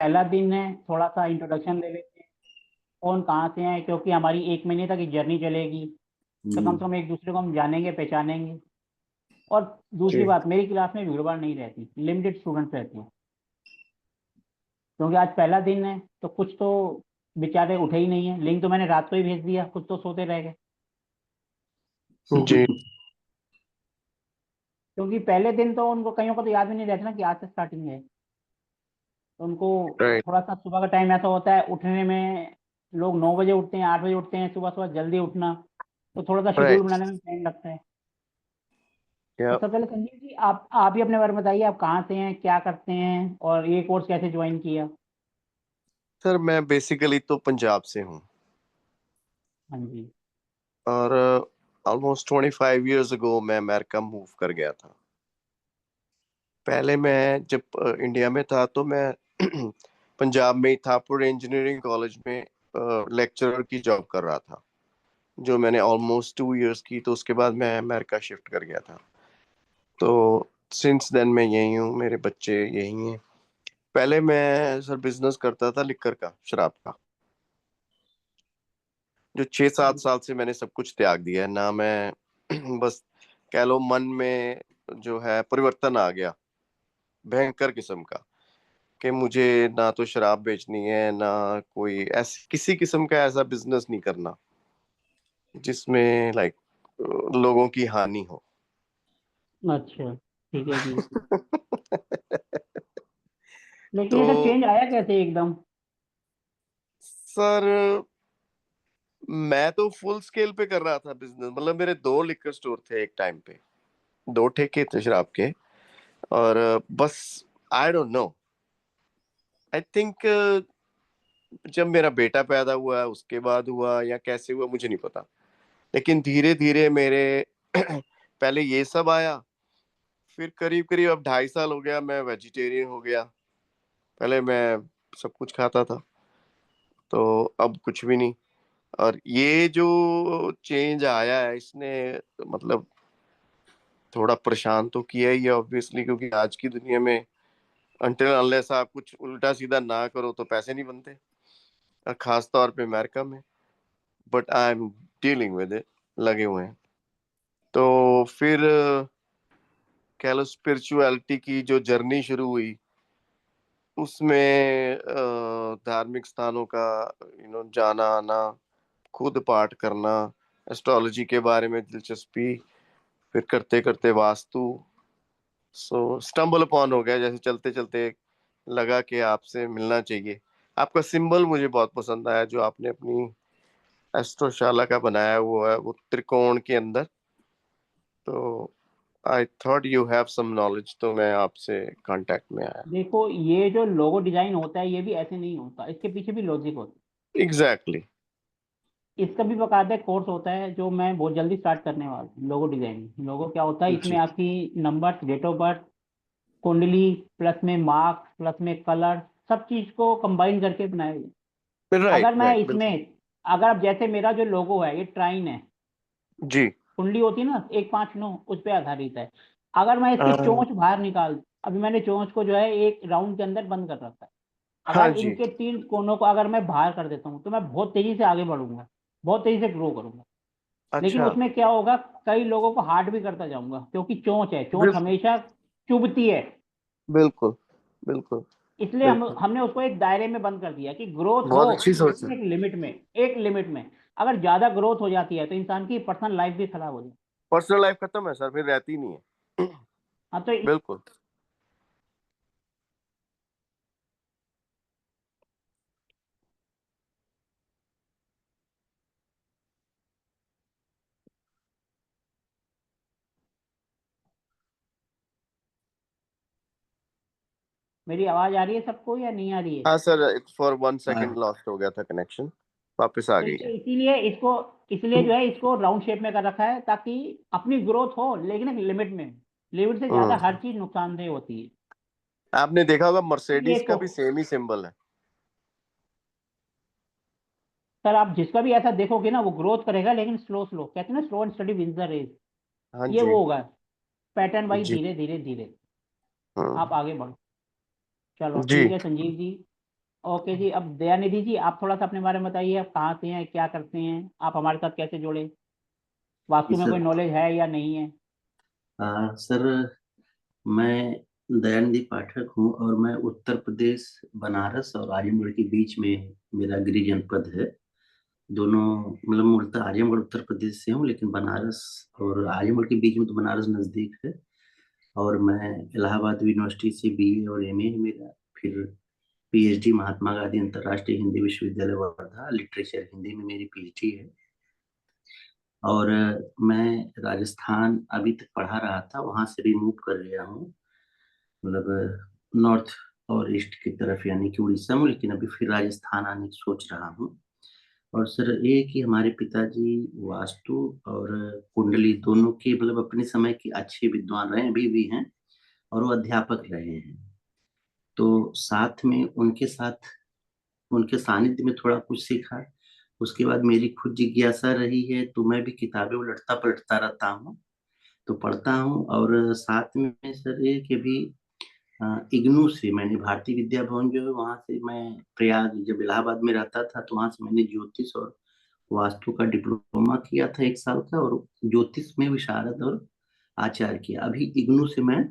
पहला दिन है, थोड़ा सा इंट्रोडक्शन ले लेते हैं, कौन कहाँ से है, क्योंकि हमारी 1 महीने तक की जर्नी चलेगी। तो कम से कम एक दूसरे को हम जानेंगे पहचानेंगे। और दूसरी जी बात, मेरी क्लास में भीड़ भाड़ नहीं रहती, लिमिटेड स्टूडेंट्स रहते हैं। क्योंकि आज पहला दिन है तो कुछ तो बेचारे उठे ही नहीं है, लिंक तो मैंने रात को ही भेज दिया, कुछ तो सोते रह गए। जी। क्योंकि पहले दिन तो उनको कईयों को तो याद भी नहीं रहता ना कि आज से स्टार्टिंग है। तो उनको राइट। थोड़ा सा सुबह का टाइम ऐसा होता है उठने में, लोग 9 बजे उठते हैं, 8 बजे उठते हैं, सुबह सुबह जल्दी उठना, तो थोड़ा सा शेड्यूल राइट। बनाने में टाइम लगता है। तो या सबसे पहले संजीव जी, आप ही अपने बारे में बताइए, आप कहाँ से हैं, क्या करते हैं, और ये कोर्स कैसे ज्वाइन किया। सर, मैं बेसिकली तो पंजाब से हूँ। हाँ जी। और ऑलमोस्ट 25 years ago मैं अमेरिका मूव कर गया था। पहले मैं जब इंडिया में था तो मैं पंजाब में ही था, पूरे इंजीनियरिंग कॉलेज में लेक्चरर की जॉब कर रहा था, जो मैंने ऑलमोस्ट 2 years की। तो उसके बाद मैं अमेरिका शिफ्ट कर गया था। तो सिंस देन मैं यही हूँ, मेरे बच्चे यही हैं। पहले मैं सर बिजनेस करता था, लिकर का, शराब का, जो 6-7 साल से मैंने सब कुछ त्याग दिया है ना। मैं बस कह लो मन में जो है परिवर्तन आ गया, भयंकर किस्म का, कि मुझे ना तो शराब बेचनी है, ना कोई ऐसी किसी किस्म का ऐसा बिजनेस नहीं करना जिसमें लाइक लोगों की हानि हो। अच्छा, ठीक है जी। लेकिन तो ये सब चेंज आया कैसे एकदम। सर, मैं तो फुल स्केल पे कर रहा था बिजनेस। मतलब मेरे 2 लिकर स्टोर थे एक टाइम पे, 2 ठेके थे शराब के। और बस I don't know, I think जब मेरा बेटा पैदा हुआ उसके बाद हुआ या कैसे हुआ मुझे नहीं पता, लेकिन धीरे धीरे मेरे पहले ये सब आया। फिर करीब करीब अब 2.5 साल हो गया मैं वेजिटेरियन हो गया। पहले मैं सब कुछ खाता था, तो अब कुछ भी नहीं। और ये जो चेंज आया है इसने मतलब थोड़ा परेशान तो किया ही है ऑब्वियसली, क्योंकि आज की दुनिया में अनटिल अनलेस आप कुछ उल्टा सीधा ना करो तो पैसे नहीं बनते, और खास तौर पे अमेरिका में। But I am dealing with it, लगे हुए हैं। तो फिर कह लो स्पिरिचुअलिटी की जो जर्नी शुरू हुई, उसमें धार्मिक स्थानों का जाना आना, खुद पाठ करना, एस्ट्रोलॉजी के बारे में दिलचस्पी, फिर करते करते वास्तु। सो स्टम्बल अपॉन हो गया, जैसे चलते चलते लगा कि आपसे मिलना चाहिए। आपका सिंबल मुझे बहुत पसंद आया, जो आपने अपनी एस्ट्रोशाला का बनाया हुआ है, वो त्रिकोण के अंदर। तो I thought you have some knowledge, तो मैं आपसे कांटेक्ट में आया। देखो, ये जो लोगो डिजाइन होता है ये भी ऐसे नहीं होता, इसके पीछे भी लॉजिक होता एग्जैक्टली। है। इसका भी बकायदा कोर्स होता है जो मैं बहुत जल्दी स्टार्ट करने वाला हूँ। लोगो डिजाइनिंग, लोगो क्या होता है, इसमें जी। आपकी नंबर, डेट ऑफ बर्थ, कुंडली, प्लस में मार्क्स, प्लस में कलर, सब चीज को कंबाइन करके बनाया गया। राइट अगर मैं राइट, इसमें, बिल्कुल। अगर अब जैसे मेरा जो लोगो है ये ट्राइन है, जी। कुंडली होती है ना 1 5 9, उस पर आधारित है। अगर मैं इसकी हाँ। चोंच बाहर निकाल दूं, अभी मैंने चोंच को जो है एक राउंड के अंदर बंद कर रखा है, हाँ अगर जी। इनके 3 कोनों को अगर मैं बाहर कर देता हूँ तो मैं बहुत तेजी से आगे बढ़ूंगा, बहुत तेजी से ग्रो करूंगा। लेकिन अच्छा। उसमें क्या होगा, कई लोगों को हार्ट भी करता जाऊंगा, क्योंकि चोंच है, चोंच बिल्कुल हमेशा चुभती है। बिल्कुल बिल्कुल। इसलिए बिल्कुल। हमने उसको एक दायरे में बंद कर दिया कि ग्रोथ हो, बहुत अच्छी सोच लेकिन है। एक लिमिट में, एक लिमिट में। अगर ज्यादा ग्रोथ हो जाती है तो इंसान की पर्सनल लाइफ भी खराब हो जाती पर्सनल लाइफ खत्म है सर, फिर रहती नहीं है। है। हाँ, तो बिल्कुल। मेरी आवाज आ रही है सबको या नहीं आ रही है। हाँ सर, फॉर 1 सेकंड लॉस्ट हो गया था कनेक्शन, वापस आ तो गई है। इसीलिए इसको, इसलिए जो है इसको राउंड शेप में कर रखा है, ताकि अपनी ग्रोथ हो लेकिन एक लिमिट में। लिमिट से ज्यादा हर हम्म। चीज नुकसानदेह होती है। आपने देखा होगा इसलिए मर्सिडीज का इसको, भी सेम ही सिंबल है। सर आप जिसका भी ऐसा देखोगे ना वो ग्रोथ करेगा, लेकिन स्लो स्लो, कहते हैं ना slow and steady wins the race. हाँ ये जी। वो होगा, पैटर्न वाइज, जी। धीरे धीरे धीरे हम्म। आप आगे बढ़ो। चलो जी। ठीक है संजीव जी, ओके जी, अब दयानिधि जी आप थोड़ा सा अपने बारे में बताइए, आप कहाँ से हैं, क्या करते हैं, आप हमारे साथ कैसे जुड़े, जी वास्तु में सर। कोई नॉलेज है या नहीं है? सर, मैं दयानिधि पाठक हूँ और मैं उत्तर प्रदेश बनारस और आजमगढ़ के बीच में मेरा गृह जनपद है। दोनों मतलब मूलतः आजमगढ़ उत्तर प्रदेश से हूँ, लेकिन बनारस और आजमगढ़ के बीच में तो बनारस नज़दीक है। और मैं इलाहाबाद यूनिवर्सिटी से बीए और एमए है मेरा। फिर पीएचडी महात्मा गांधी अंतर्राष्ट्रीय हिंदी विश्वविद्यालय वर्धा, लिटरेचर हिंदी में मेरी पीएचडी है। और मैं राजस्थान अभी तक पढ़ा रहा था, वहां से भी मूव कर गया हूँ, मतलब नॉर्थ और ईस्ट की तरफ, यानी कि उड़ीसा में, लेकिन अभी फिर राजस्थान आने की सोच रहा हूँ। और सर ये कि हमारे पिताजी वास्तु और कुंडली दोनों के मतलब अपने समय के अच्छे विद्वान रहे, अभी भी हैं, और वो अध्यापक रहे हैं। तो साथ में उनके साथ उनके सानिध्य में थोड़ा कुछ सीखा। उसके बाद मेरी खुद जिज्ञासा रही है, तो मैं भी किताबें उलटता पलटता रहता हूँ, तो पढ़ता हूँ। और साथ में सर ये कि भी इग्नू से मैंने भारतीय विद्या भवन जो है वहाँ से मैं प्रयाग, जब इलाहाबाद में रहता था तो वहाँ से मैंने ज्योतिष और वास्तु का डिप्लोमा किया था 1 साल का, और ज्योतिष में विशारद और आचार्य किया। अभी इग्नू से मैं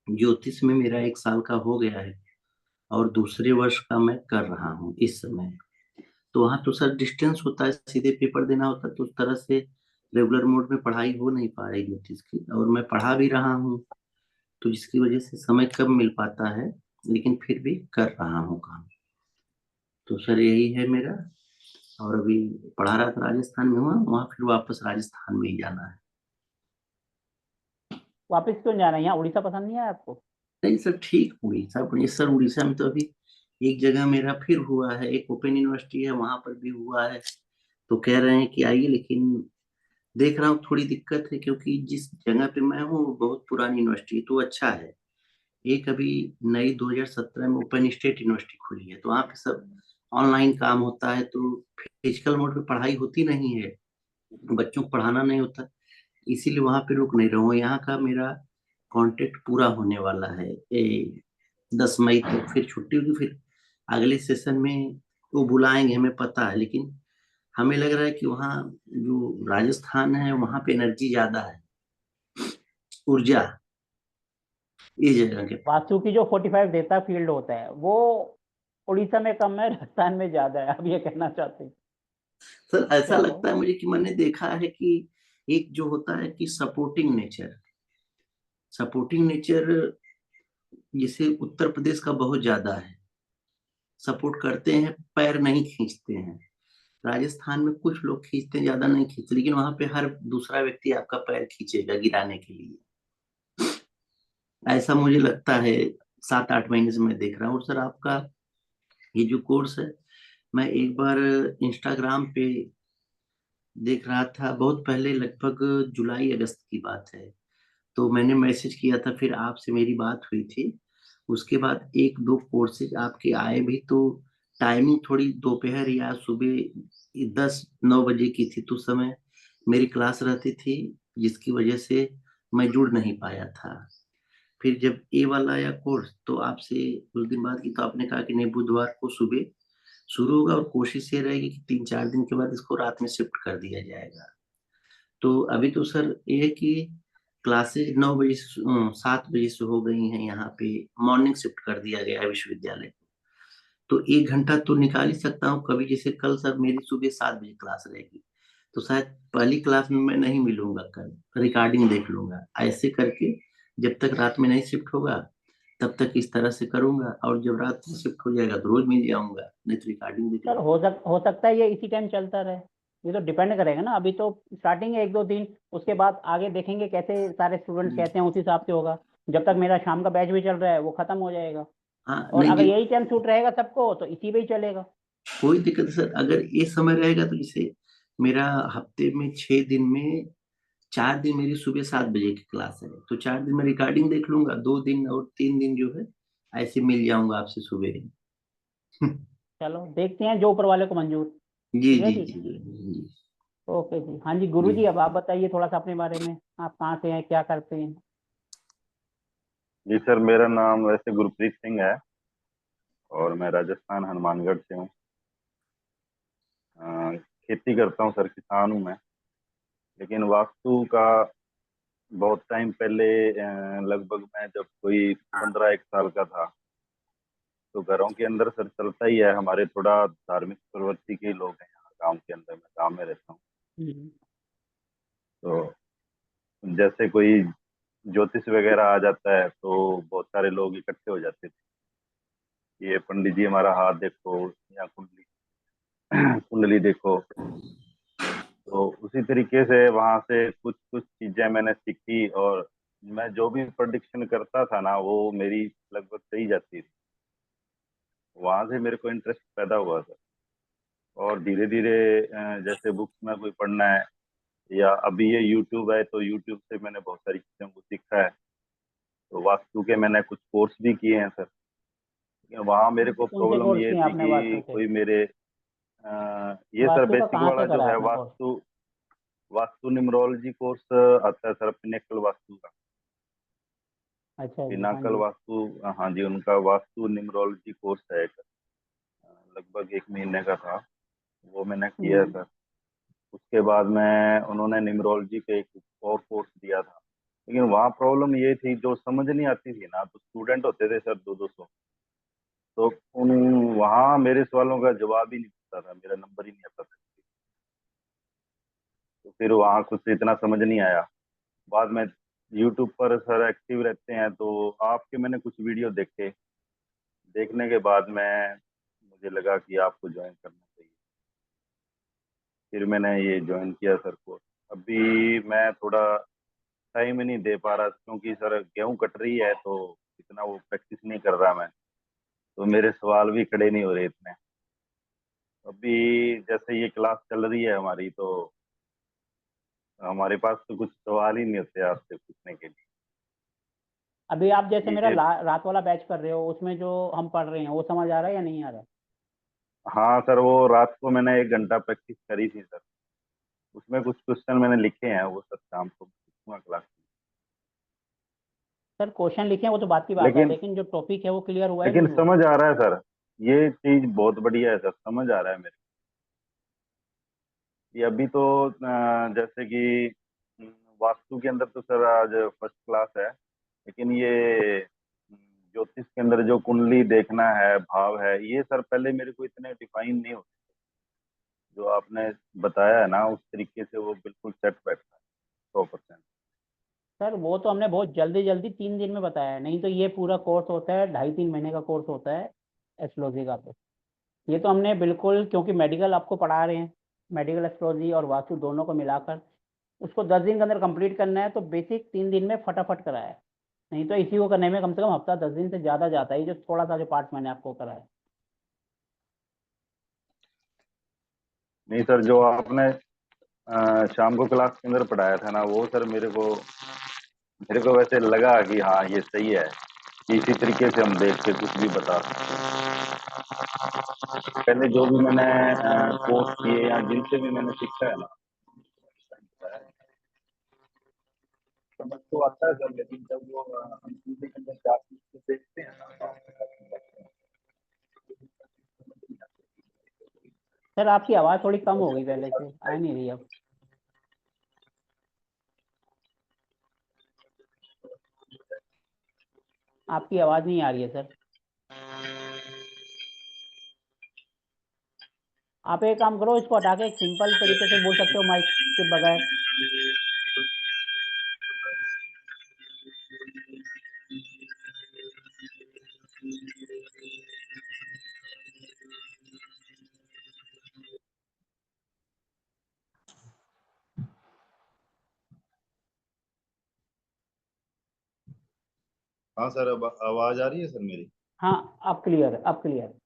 ज्योतिष में मेरा 1 साल का हो गया है, और दूसरे वर्ष का मैं कर रहा हूँ इस समय। तो वहाँ तो सर डिस्टेंस होता है, सीधे पेपर देना होता है, तो उस तरह से रेगुलर मोड में पढ़ाई हो नहीं पा रही ज्योतिष की, और मैं पढ़ा भी रहा हूँ, तो जिसकी वजह से समय कम मिल पाता है, लेकिन फिर भी कर रहा हूँ काम। तो सर यही है मेरा। और अभी पढ़ा रहा था राजस्थान में, हुआ वहाँ फिर वापस राजस्थान में ही जाना है। वापस क्यों जाना है, यहाँ उड़ीसा पसंद नहीं है आपको? नहीं सर, ठीक, उड़ीसा बढ़िया सर। उड़ीसा में तो अभी एक जगह मेरा फिर हुआ है, एक ओपन यूनिवर्सिटी है, वहां पर भी हुआ है। तो कह रहे हैं कि आइए, लेकिन देख रहा हूँ थोड़ी दिक्कत है, क्योंकि जिस जगह पे मैं हूँ वो बहुत पुरानी यूनिवर्सिटी है, तो अच्छा है। एक अभी नई 2017 में ओपन स्टेट यूनिवर्सिटी खुली है, तो वहाँ पे सब ऑनलाइन काम होता है, तो फिजिकल मोड पे पढ़ाई होती नहीं है, बच्चों को पढ़ाना नहीं होता, इसीलिए वहां पे रुक नहीं रहा हूँ। यहाँ का मेरा कॉन्ट्रैक्ट पूरा होने वाला है 10 मई तक, फिर छुट्टी होगी, फिर अगले सेशन में वो बुलाएंगे, हमें पता है। लेकिन हमें लग रहा है कि वहाँ जो राजस्थान है वहाँ पे एनर्जी ज्यादा है, ऊर्जा इस जगह के पास। वास्तु की जो 45 देता फील्ड होता है वो उड़ीसा में कम है, राजस्थान में ज्यादा है, आप ये कहना चाहते हैं? सर ऐसा चलो, लगता है मुझे कि मैंने देखा है कि एक जो होता है कि सपोर्टिंग नेचर जिसे उत्तर प्रदेश का बहुत ज्यादा है, सपोर्ट करते हैं, पैर नहीं खींचते हैं। राजस्थान में कुछ लोग खींचते हैं, ज्यादा नहीं खींचते, लेकिन वहां पे हर दूसरा व्यक्ति आपका पैर खींचेगा गिराने के लिए। ऐसा मुझे लगता है, 7-8 महीने से मैं देख रहा हूँ। और सर आपका ये जो कोर्स है, मैं एक बार इंस्टाग्राम पे देख रहा था, बहुत पहले, लगभग जुलाई अगस्त की बात है, तो मैंने मैसेज किया था, फिर आपसे मेरी बात हुई थी। उसके बाद 1-2 कोर्सेज आपके आए भी, तो टाइमिंग थोड़ी दोपहर या सुबह 10-9 बजे की थी, तो उस समय मेरी क्लास रहती थी, जिसकी वजह से मैं जुड़ नहीं पाया था। फिर जब ये वाला आया कोर्स, तो आपसे कुछ दिन बाद की, तो आपने कहा कि नहीं, बुधवार को सुबह शुरू होगा, और कोशिश ये रहेगी कि 3-4 दिन के बाद इसको रात में शिफ्ट कर दिया जाएगा। तो अभी तो सर ये है कि क्लासेज 9 बजे से 7 बजे से हो गई हैं यहाँ पे, मॉर्निंग शिफ्ट कर दिया गया है विश्वविद्यालय को। तो 1 घंटा तो निकाल ही सकता हूँ कभी, जैसे कल सर मेरी सुबह 7 बजे क्लास रहेगी, तो शायद पहली क्लास में मैं नहीं मिलूंगा, कल रिकॉर्डिंग देख लूंगा। ऐसे करके जब तक रात में नहीं शिफ्ट होगा तब तक इस तरह से करूंगा, और जब रात में शिफ्ट हो जाएगा तो रोज मिल जाऊंगा, नहीं तो रिकॉर्डिंग देख सर लूंगा। हो सकता है ये इसी टाइम चलता रहे, ये तो डिपेंड करेगा ना, अभी तो स्टार्टिंग है 1-2 दिन, उसके बाद आगे देखेंगे कैसे सारे स्टूडेंट कहते हैं, उस हिसाब से होगा। जब तक मेरा शाम का बैच भी चल रहा है वो खत्म हो जाएगा, हाँ और नहीं अगर ये यही टाइम सूट रहेगा सबको तो इसी पे ही चलेगा। कोई दिक्कत नहीं सर, अगर ये समय रहेगा तो जैसे मेरा हफ्ते में 6 दिन में 4 दिन मेरी सुबह 7 बजे की क्लास है, तो 4 दिन मैं रिकॉर्डिंग देख लूंगा, 2 दिन और 3 दिन जो है ऐसे मिल जाऊंगा आपसे सुबह। चलो देखते हैं जो ऊपर वाले को मंजूर। जी ठीक है जी जी। जी जी ओके जी, हाँ जी, गुरु जी जी। अब आप बताइए थोड़ा सा अपने बारे में, आप कहाँ से हैं, क्या करते हैं? जी सर, मेरा नाम वैसे गुरप्रीत सिंह है। और मैं राजस्थान हनुमानगढ़ से हूँ। खेती करता हूँ सर, किसान हूँ मैं। लेकिन वास्तु का बहुत टाइम पहले, लगभग मैं जब कोई 15 एक साल का था, तो घरों के अंदर सर चलता ही है, हमारे थोड़ा धार्मिक प्रवृत्ति के लोग हैं यहाँ गांव के अंदर, मैं गांव में रहता हूँ। तो जैसे कोई ज्योतिष वगैरह आ जाता है तो बहुत सारे लोग इकट्ठे हो जाते थे, ये पंडित जी हमारा हाथ देखो या कुंडली कुंडली देखो। तो उसी तरीके से वहां से कुछ कुछ चीजें मैंने सीखी, और मैं जो भी प्रेडिक्शन करता था ना, वो मेरी लगभग सही जाती थी। वहां से मेरे को इंटरेस्ट पैदा हुआ था, और धीरे धीरे जैसे बुक्स में कोई पढ़ना है, या अभी ये यूट्यूब है, तो यूट्यूब से मैंने बहुत सारी चीज़ों को सीखा है। तो वास्तु के मैंने कुछ कोर्स भी किए हैं सर। वहाँ मेरे को कौन से प्रॉब्लम कोर्स ये किए थी आपने कि वास्तु के? कोई मेरे ये सर वास्तु का बेसिक कहाँ वाला से जो करा है आपने कोर्स? वास्तु न्यूमरोलॉजी कोर्स आता है सर, पिनेकल वास्तु का। अच्छा जी, हाँ पिनाकल जी। वास्तु, हाँ जी, उनका वास्तु न्यूमरोलॉजी कोर्स है एक, लगभग 1 महीने का था, वो मैंने किया है सर। उसके बाद में उन्होंने न्यूमरोलॉजी के एक और कोर्स दिया था, लेकिन वहाँ प्रॉब्लम ये थी, जो समझ नहीं आती थी ना, तो स्टूडेंट होते थे सर 200-200, तो उन वहाँ मेरे सवालों का जवाब ही नहीं मिलता था, मेरा नंबर ही नहीं आता था। तो फिर वहाँ कुछ इतना समझ नहीं आया। बाद में यूट्यूब पर सर एक्टिव रहते हैं, तो आपके मैंने कुछ वीडियो देखे, देखने के बाद में मुझे लगा कि आपको ज्वाइन करना चाहिए। फिर मैंने ये ज्वाइन किया सर कोर्स। अभी मैं थोड़ा टाइम ही नहीं दे पा रहा, क्योंकि सर गेहूं कट रही है, तो इतना वो प्रैक्टिस नहीं कर रहा मैं, तो मेरे सवाल भी खड़े नहीं हो रहे इतने। अभी जैसे ये क्लास चल रही है हमारी, तो हमारे पास तो कुछ सवाल ही नहीं होते आपसे पूछने के लिए। अभी आप जैसे मेरा ये रात वाला बैच कर रहे हो, उसमें जो हम पढ़ रहे हैं वो समझ आ रहा है या नहीं आ रहा है? हाँ सर, वो रात को मैंने 1 घंटा प्रैक्टिस करी थी सर, उसमें कुछ क्वेश्चन मैंने लिखे हैं, वो सर शाम को पूछूंगा क्लास में। सर क्वेश्चन लिखे हैं वो तो बात की बात है, लेकिन लेकिन जो टॉपिक है वो क्लियर हुआ है लेकिन नहीं हुआ? समझ आ रहा है सर, ये चीज बहुत बढ़िया है सर, समझ आ रहा है मेरे को। ये अभी तो जैसे कि वास्तु के अंदर तो सर आज फर्स्ट क्लास है, लेकिन ये ज्योतिष के अंदर जो कुंडली देखना है, भाव है, ये सर पहले मेरे को इतने डिफाइन नहीं होते। जो आपने बताया है ना, उस तरीके से वो बिल्कुल सेट बैठता है 100%। सर वो तो हमने बहुत जल्दी जल्दी 3 दिन में बताया है, नहीं तो ये पूरा कोर्स होता है 2.5-3 महीने का कोर्स होता है एस्ट्रोलॉजी का। तो ये तो हमने बिल्कुल, क्योंकि मेडिकल आपको पढ़ा रहे हैं, मेडिकल एस्ट्रोलॉजी और वास्तु दोनों को मिलाकर उसको 10 दिन के अंदर कंप्लीट करना है, तो बेसिक 3 दिन में फटाफट कराया है। नहीं तो इसी को करने में कम से कम हफ्ता 10 दिन से ज़्यादा जाता है, जो थोड़ा सा जो पार्ट मैंने आपको कराया। नहीं सर, जो आपने शाम को क्लास के अंदर पढ़ाया था ना, वो सर मेरे को वैसे लगा कि हाँ ये सही है, इसी तरीके से हम देख के कुछ भी बता सकते। पहले जो भी मैंने कोर्स किए या जिनसे भी मैंने सीखा है ना, समझ तो आता है सर, लेकिन जब वो हम चीजें के अंदर जाके उसको देखते हैं ना, सर आपकी आवाज़ थोड़ी कम हो गई, पहले से आ नहीं रही अब। आपकी आवाज़ नहीं आ रही है सर। आप एक काम करो, इसको हटा के एक सिंपल तरीके से बोल सकते हो माइक के बगैर। हाँ सर, अब आवाज आ रही है सर मेरी? हाँ, अब क्लियर है, अब क्लियर है।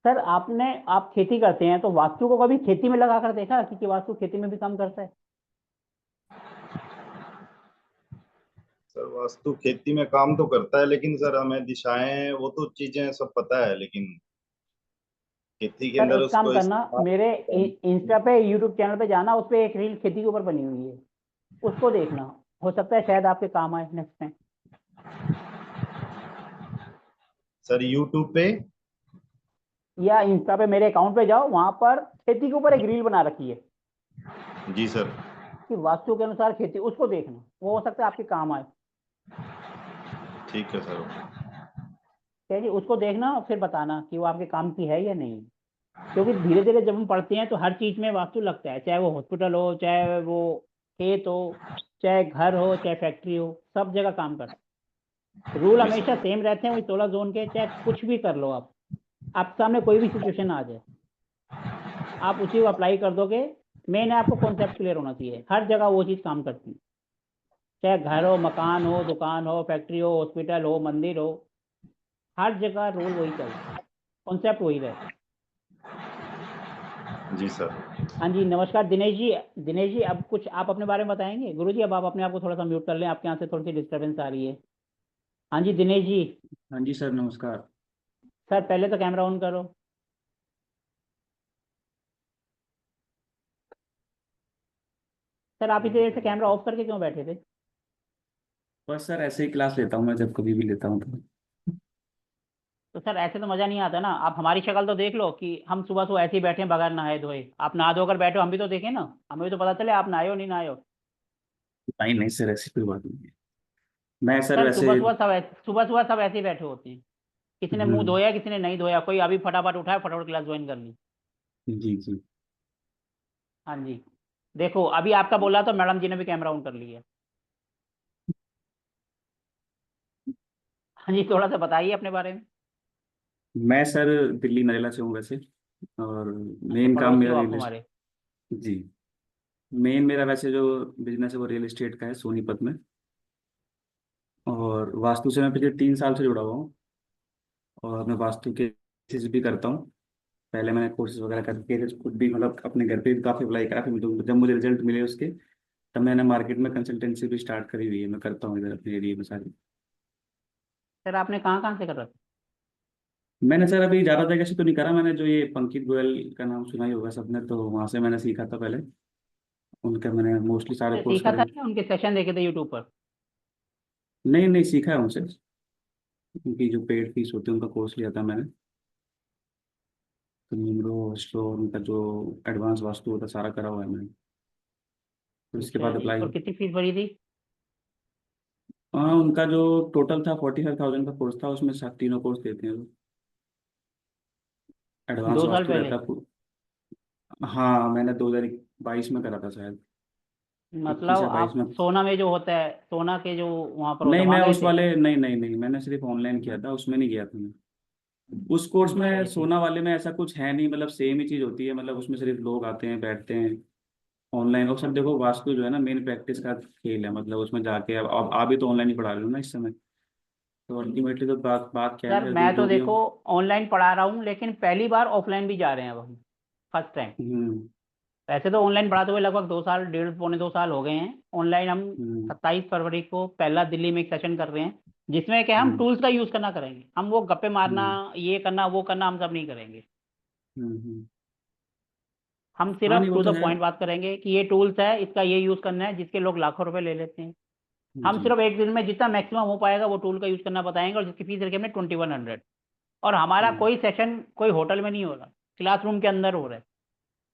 सर आप खेती करते हैं, तो वास्तु को कभी खेती में लगा कर देखा, क्योंकि वास्तु खेती में भी काम करता है। सर वास्तु खेती में काम तो करता है, लेकिन सर हमें दिशाएं, वो तो चीजें सब पता है, लेकिन खेती के सर अंदर एक काम उसको करना, इस्तेमाल मेरे करता है। इंस्टा पे, यूट्यूब चैनल पे जाना, उस पर एक रील खेती के ऊपर बनी हुई है, उसको देखना, हो सकता है शायद आपके काम आए नेक्स्ट टाइम। सर यूट्यूब पे या इंस्टा पे मेरे अकाउंट पे जाओ, वहां पर खेती के ऊपर एक रील बना रखी है जी सर। कि वास्तु के अनुसार खेती, उसको देखना, वो हो सकता है आपके काम आए। ठीक है सर। ठीक है जी, उसको देखना और फिर बताना कि वो आपके काम की है या नहीं। क्योंकि धीरे धीरे जब हम पढ़ते हैं तो हर चीज में वास्तु लगता है, चाहे वो हॉस्पिटल हो, चाहे वो खेत हो, चाहे घर हो, चाहे फैक्ट्री हो, सब जगह काम करता है। रूल जी हमेशा सर। सेम रहते हैं वही 16 जोन के, चाहे कुछ भी कर लो आप सामने कोई भी सिचुएशन आ जाए आप उसी को अप्लाई कर दोगे। मेन है आपको कॉन्सेप्ट क्लियर होना चाहिए, हर जगह वो चीज़ काम करती है, चाहे घर हो, मकान हो, दुकान हो, फैक्ट्री हो, हॉस्पिटल हो, मंदिर हो, हर जगह रूल वही चलता है, कॉन्सेप्ट वही रहता है। जी सर। हाँ जी, नमस्कार दिनेश जी। दिनेश जी, अब कुछ आप अपने बारे में बताएंगे? गुरु जी, अब आप अपने आप को थोड़ा सा म्यूट कर लें, आपके यहाँ से थोड़ी सी डिस्टर्बेंस आ रही है। हाँ जी दिनेश जी। हाँ जी सर, नमस्कार। सर पहले तो कैमरा ऑन करो। सर आप इतनी देर से कैमरा ऑफ करके क्यों बैठे थे? बस सर ऐसे ही क्लास लेता हूँ मैं, जब कभी भी लेता हूँ तो। तो सर ऐसे तो मजा नहीं आता ना, आप हमारी शक्ल तो देख लो कि हम सुबह सुबह ऐसे ही बैठे हैं बगैर नहाए धोए, आप नहा धोकर बैठे हो, हम भी तो देखें ना, हमें भी तो पता चले आप नहाए हो नहीं नहाए हो। नहीं नहीं सर, ऐसी कोई बात नहीं है। मैं सर सर वैसे। सुबह सुबह सब ऐसे ही बैठे होते हैं, किसी ने मुंह हम्म। धोया, किसी ने नहीं धोया, कोई अभी फटाफट उठाया फटाफट क्लास ज्वाइन कर ली। जी जी। हाँ जी, देखो अभी आपका बोला तो मैडम जी ने भी कैमरा ऑन कर लिया। हाँ जी, थोड़ा सा बताइए अपने बारे में। मैं सर दिल्ली नरेला से हूँ वैसे। और अच्छा, मेन काम पड़ोसी मेरा हो आप रियल हमारे। एस्टेट। जी। मेन मेरा वैसे जो बिजनेस है वो रियल एस्टेट का है सोनीपत में। और वास्तु से मैं पिछले 3 साल से जुड़ा हुआ हूँ। और मैं वास्तु के कोर्सेज भी करता हूँ। पहले मैंने कोर्सेज वगैरह करके खुद भी मतलब अपने घर पे भी काफ़ी अप्लाई करा, फिर जब मुझे रिजल्ट मिले उसके, तब मैंने मार्केट में कंसल्टेंसी भी स्टार्ट करी हुई है, मैं करता हूँ इधर अपने एरिया में सारी। सर आपने कहाँ कहाँ से कर रखा? मैंने सर अभी ज़्यादा जगह से तो नहीं करा, मैंने जो ये पंकित गोयल का नाम सुना ही होगा सबने, तो वहाँ से मैंने सीखा था पहले। उनका मैंने मोस्टली सारे कोर्स सीखा करे था हुए। क्या, उनके सेशन देखे थे यूट्यूब पर? नहीं नहीं, सीखा है उनसे। उनकी जो पेड फीस होती है उनका कोर्स लिया था मैंने। तो न्यूमरो स्टोर उनका जो एडवांस वास्तु होता है सारा करा हुआ है मैंने। फिर उसके अच्छा बाद जी, अप्लाई। और कितनी फीस भरी थी? हाँ, उनका जो टोटल था 45,000 का कोर्स था, उसमें सब तीनों कोर्स देते हैं वो। एडवांस 2 साल वास्तु पहले? रहता है हाँ, मैंने 2022 में करा था शायद। 21 मतलब या 22 आप में। सोना में जो होता है, सोना के जो वहाँ पर होता नहीं, है मैं वहाँ गए उस थे? वाले नहीं नहीं नहीं, मैंने सिर्फ ऑनलाइन किया था, उसमें नहीं गया था मैं। उस कोर्स अच्छा में जी। सोना वाले में ऐसा कुछ है नहीं, मतलब सेम ही चीज़ होती है, मतलब उसमें सिर्फ लोग आते हैं बैठते हैं ऑनलाइन। और सब देखो, वास्तु जो है ना मेन प्रैक्टिस का खेल है, मतलब उसमें जाके अब आप भी तो ऑनलाइन ही पढ़ा रहे हो ना इस समय। तो अल्टीमेटली तो बात बात क्या है सर ना, जो मैं तो जो भी देखो हम। ऑनलाइन पढ़ा रहा हूँ, लेकिन पहली बार ऑफलाइन भी जा रहे हैं अब हम, फर्स्ट टाइम। हम्म। वैसे तो ऑनलाइन पढ़ाते हुए लगभग 2 साल, डेढ़ पौने 2 साल हो गए हैं। ऑनलाइन हम हम्म। 27 फरवरी को पहला दिल्ली में एक सेशन कर रहे हैं, जिसमें क्या हम हम्म। टूल्स का यूज़ करना करेंगे, हम वो गप्पे मारना, हम्म। ये करना वो करना हम सब नहीं करेंगे। हम्म। हम हाँ सिर्फ नहीं, वो टू तो द है। पॉइंट बात करेंगे कि ये टूल्स है, इसका ये यूज़ करना है, जिसके लोग लाखों रुपए ले लेते हैं। हम जी। सिर्फ एक दिन में जितना मैक्सिमम हो पाएगा वो टूल का यूज़ करना बताएंगे, और जिसकी फीस रखी हमने 2100। और हमारा हम्म। कोई सेशन कोई होटल में नहीं हो रहा, क्लासरूम के अंदर हो रहा है।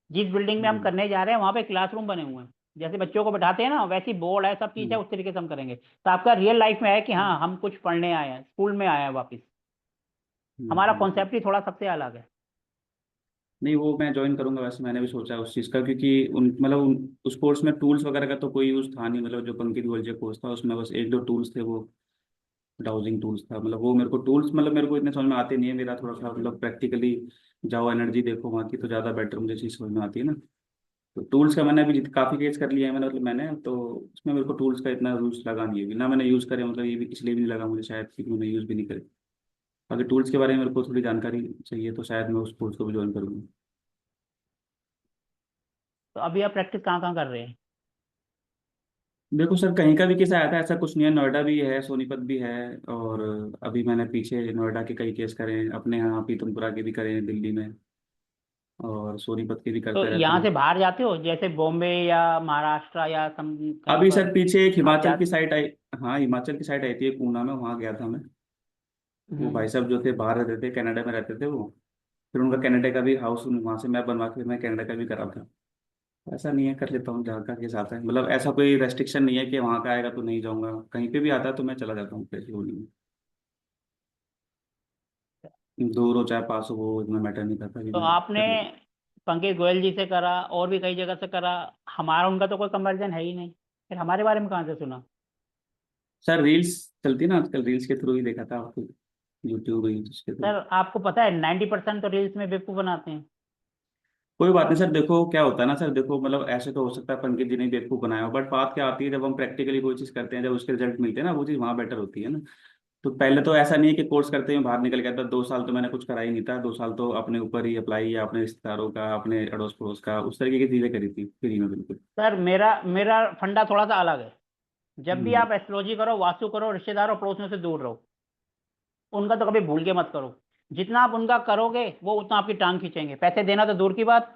जिस बिल्डिंग में हम हम्म। करने जा रहे हैं वहाँ पे क्लासरूम बने हुए हैं, जैसे बच्चों को बैठाते हैं ना वैसी बोर्ड है, सब चीज़ है, हम्म। उस तरीके से हम करेंगे, तो आपका रियल लाइफ में है कि हाँ हम कुछ पढ़ने आए हैं, स्कूल में आए हैं वापस। हमारा हम्म। कॉन्सेप्ट ही थोड़ा सबसे अलग है। नहीं, वो मैं ज्वाइन करूंगा, वैसे मैंने भी सोचा है उस चीज़ का, क्योंकि उन मतलब उस कोर्स में टूल्स वगैरह का तो कोई यूज़ था नहीं, मतलब जो पंकित गोयल कोर्स था उसमें बस एक दो टूल्स थे, वो डाउजिंग टूल्स था, मतलब वो मेरे को टूल्स मतलब मेरे को इतने समझ में आते नहीं है, मेरा थोड़ा सा मतलब प्रैक्टिकली जाओ एनर्जी देखो वहाँ की, तो ज़्यादा बेटर मुझे चीज़ समझ में आती है ना। तो टूल्स का मैंने अभी काफ़ी केस कर लिया है मैंने, मतलब मैंने तो उसमें मेरे को टूल्स का इतना यूज़ लगा नहीं है, ना मैंने यूज़ करे, मतलब ये भी इसलिए भी नहीं लगा मुझे शायद कि मैंने यूज़ भी नहीं करे। अगर टूल्स के बारे में मेरे को थोड़ी जानकारी चाहिए तो शायद मैं उस कोर्स को भी ज्वाइन करूँगा। तो अभी आप प्रैक्टिस कहाँ कहाँ कर रहे हैं? देखो सर, कहीं का भी केस आया था, ऐसा कुछ नहीं है, नोएडा भी है, सोनीपत भी है। और अभी मैंने पीछे नोएडा के कई केस करे हैं, अपने यहाँ पीतमपुरा के भी करे हैं दिल्ली में, और सोनीपत के भी तो करते रहता यहाँ हूँ। से बाहर जाते हो, जैसे बॉम्बे या महाराष्ट्र या सम कहीं अभी पर सर पीछे एक आप हिमाचल जा? की साइड आई। हाँ, हिमाचल की साइड आई थी एक, ऊना में, वहाँ गया था मैं। वो भाई साहब जो थे बाहर रहते थे, कनाडा में रहते थे वो। फिर उनका कनाडा का भी हाउस वहाँ से मैं बनवा के मैं कनाडा का भी करा था। ऐसा नहीं है, कर लेता हूँ जहाँ का केस आता है, मतलब ऐसा कोई रेस्ट्रिक्शन नहीं है कि वहाँ का आएगा तो नहीं जाऊँगा, कहीं पे भी आता है तो मैं चला जाता हूँ, पैसे वो नहीं है। दूर हो चाहे पास हो, वो इतना मैटर नहीं करता कि तो मैं आपने कर लेता पंकज गोयल जी से करा और भी कई जगह से करा, हमारा उनका तो कोई कंपैरिजन है ही नहीं, फिर हमारे बारे में कहाँ से सुना? सर रील्स चलती है ना आजकल, रील्स के थ्रू ही देखा था आपको, यूट्यूब रील्स उसके थ्रू। सर आपको पता है 90% तो रील्स में बेवकूफ़ बनाते हैं। कोई बात नहीं सर, देखो क्या होता है ना सर, देखो मतलब ऐसे तो हो सकता है पंकज जी ने बेवकूफ़ बनाया हो, बट बात क्या आती है जब हम प्रैक्टिकली कोई चीज़ करते हैं, जब उसके रिजल्ट मिलते हैं ना, वो चीज़ वहाँ बेटर होती है ना। तो पहले तो ऐसा नहीं है कि कोर्स करते हुए बाहर निकल गया था, 2 साल तो मैंने कुछ करा ही नहीं था, 2 साल तो अपने ऊपर ही अप्लाई या अपने रिश्तेदारों का, अपने अड़ोस पड़ोस का, उस तरीके की चीज़ें करी थी फ्री में बिल्कुल। सर मेरा मेरा फंडा थोड़ा सा अलग है। जब भी हम्म। आप एस्ट्रोलॉजी करो, वास्तु करो, रिश्तेदारों पड़ोसियों से दूर रहो। उनका तो कभी भूल के मत करो। जितना आप उनका करोगे वो उतना आपकी टांग खींचेंगे, पैसे देना तो दूर की बात,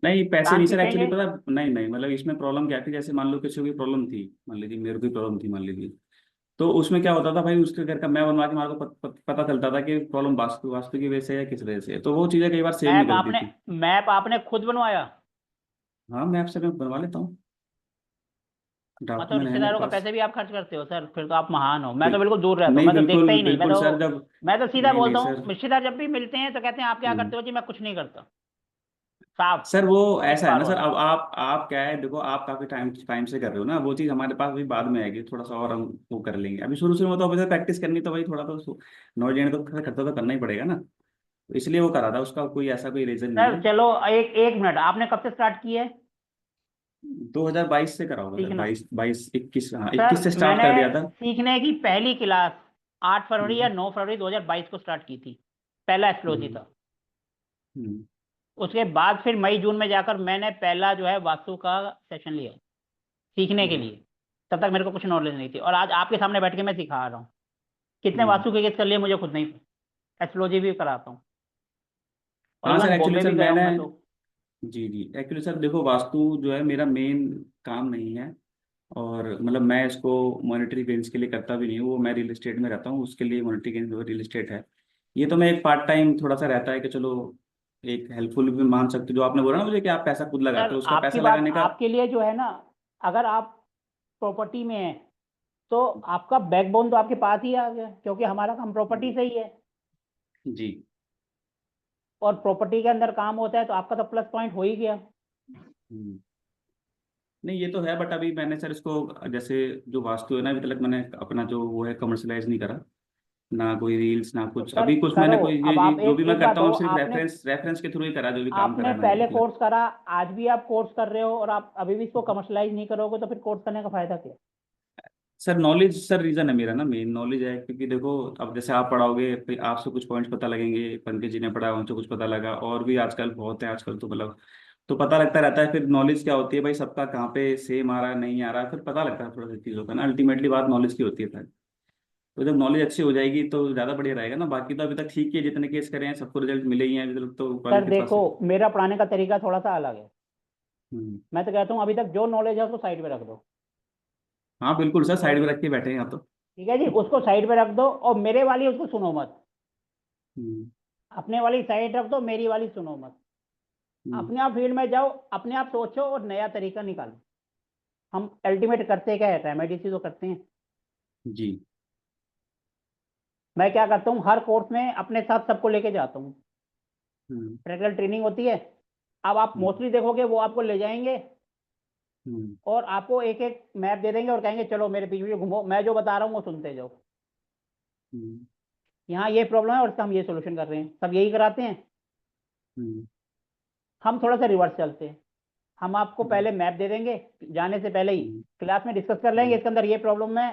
नहीं पैसे टांग नहीं सर, एक्चुअली खींचेंगे। पता नहीं नहीं, मतलब इसमें प्रॉब्लम क्या थी, जैसे मान लो किसी को भी प्रॉब्लम थी, मान लीजिए मेरे को भी प्रॉब्लम थी मान लीजिए, तो उसमें क्या होता था भाई, उसके घर का मैं बनवा के हमारे को पता चलता था कि प्रॉब्लम वास्तु वास्तु की वजह से है या किस वजह से है, तो वो चीज़ें कई बार सेम मैप निकलती आपने थी। मैप आपने खुद बनवाया? हाँ मैं आपसे मैं बनवा लेता हूँ, हाँ, तो ड्राफ्टमैन है मेरे रिश्तेदारों का पास। पैसे भी आप खर्च करते हो सर, फिर तो आप महान हो। मैं तो बिल, बिल्कुल दूर रहता हूँ, नहीं मैं तो देखता बिल्कुल ही नहीं। बिल्कुल सर, जब मैं तो सीधा नहीं नहीं बोलता सर। हूँ, रिश्तेदार जब भी मिलते हैं तो कहते हैं आप क्या हम्म। करते हो जी? मैं कुछ नहीं करता, साफ सर वो इस ऐसा है पार ना सर, वाला। अब आप क्या है, देखो आप काफी टाइम टाइम से कर रहे हो ना, वो चीज हमारे पास भी बाद में आएगी, थोड़ा सा और हम वो कर लेंगे, अभी शुरू शुरू में तो अभी प्रैक्टिस करनी, तो भाई थोड़ा तो नॉलेज लेने तो खर्चा तो करना ही पड़ेगा ना, तो इसलिए वो करा था, उसका कोई ऐसा कोई रीजन नहीं सर है। चलो, एक एक मिनट, आपने कब से स्टार्ट की है 2022 से करा होगा सर, सीखना? 22 21, हाँ सर 21 से स्टार्ट मैंने कर दिया था। सीखने की पहली क्लास 8 फरवरी या हम्म। 9 फरवरी 2022 को स्टार्ट की थी। पहला एस्ट्रोलॉजी हम्म। था। हम्म। उसके बाद फिर मई जून में जाकर मैंने पहला जो है वास्तु का सेशन लिया सीखने के हम्म। लिए। तब तक मेरे को कुछ नॉलेज नहीं थी, और आज आपके सामने बैठ के मैं सिखा रहा हूँ। कितने हम्म। वास्तु के केस कर लिए मुझे खुद नहीं पता। एस्ट्रोलॉजी भी कराता हूँ, और हाँ sir even actually Bombay sir भी गया हूँ मैंने, मैं तो। जी जी एक्चुअली सर देखो, वास्तु जो है मेरा मेन काम नहीं है, और मतलब मैं इसको मॉनेटरी गेन्स के लिए करता भी नहीं हूँ, वो मैं रियल एस्टेट में रहता हूँ, उसके लिए मॉनेटरी गेन्स जो रियल एस्टेट है, ये तो मैं एक पार्ट टाइम थोड़ा सा रहता है कि चलो एक हेल्पफुल भी मान सकते हो, जो आपने बोला ना मुझे कि आप पैसा खुद लगाते सर हो, उसका आपकी पैसा बात लगाने का। आपके लिए जो है ना, अगर आप प्रॉपर्टी में हैं तो आपका बैकबोन तो आपके पास ही आ गया, क्योंकि हमारा काम प्रॉपर्टी से ही है। जी। और प्रॉपर्टी के अंदर काम होता है तो आपका तो प्लस पॉइंट हो ही गया। हम्म। नहीं ये तो है, बट अभी मैंने सर इसको जैसे जो वास्तु है ना, अभी तक मैंने अपना जो वो है कमर्शलाइज नहीं करा, ना कोई रील्स ना तो कुछ, सर अभी कुछ मैंने करो। कोई अब ये आप जो एक भी मैं एक बात करता हूँ हो, सिर्फ आपने रेफरेंस रेफरेंस के थ्रू ही करा, जो भी काम करा आपने है मैंने पहले अभी तक। कोर्स करा, आज भी आप कोर्स कर रहे हो, और आप अभी भी इसको कमर्शलाइज नहीं करोगे तो फिर कोर्स करने का फायदा क्या? सर नॉलेज सर रीजन है मेरा ना, मेन नॉलेज है, क्योंकि देखो अब जैसे आप पढ़ाओगे फिर आपसे कुछ पॉइंट्स पता लगेंगे, पंकज जी ने पढ़ा उनसे कुछ पता लगा, और भी आजकल बहुत है आजकल तो मतलब, तो पता लगता रहता है, फिर नॉलेज क्या होती है भाई, सबका कहाँ पे सेम आ रहा है नहीं आ रहा है, फिर पता लगता है थोड़ा सी चीज़ों का ना, अल्टीमेटली बात नॉलेज की होती है फिर। तो जब नॉलेज अच्छी हो जाएगी तो ज़्यादा बढ़िया रहेगा ना, बाकी तो अभी तक ठीक है, जितने केस करे हैं सबको रिजल्ट मिले ही हैं अभी तक, तो सर क्वालिटी देखो, पास। मेरा पढ़ाने का तरीका थोड़ा सा अलग है। हम्म। मैं तो कहता हूँ अभी तक जो नॉलेज है उसको साइड पे रख दो। हाँ बिल्कुल सर, साइड में रख के बैठे हैं यहाँ तो। ठीक है जी, उसको साइड पे रख दो, और मेरे वाली उसको सुनो मत। हम्म। अपने वाली साइड रख दो, मेरी वाली सुनो मत। हम्म। अपने आप फील्ड में जाओ, अपने आप सोचो और नया तरीका निकालो। हम अल्टीमेट करते क्या है, रेमेडीज ही तो करते हैं। जी। मैं क्या करता हूँ, हर कोर्स में अपने साथ सबको लेके जाता हूँ। हम्म। प्रैक्टिकल ट्रेनिंग होती है। अब आप हम्म। मोस्टली देखोगे वो आपको ले जाएंगे हम्म। और आपको एक एक मैप दे देंगे और कहेंगे चलो मेरे पीछे पीछे घूमो, मैं जो बता रहा हूँ वो सुनते जाओ। हम्म। यहाँ ये प्रॉब्लम है और इसका हम ये सोल्यूशन कर रहे हैं, सब यही कराते हैं। हम्म। हम थोड़ा सा रिवर्स चलते हैं। हम आपको हम्म। पहले मैप दे देंगे, जाने से पहले ही हम्म। क्लास में डिस्कस कर लेंगे हम्म। इसके अंदर ये प्रॉब्लम है,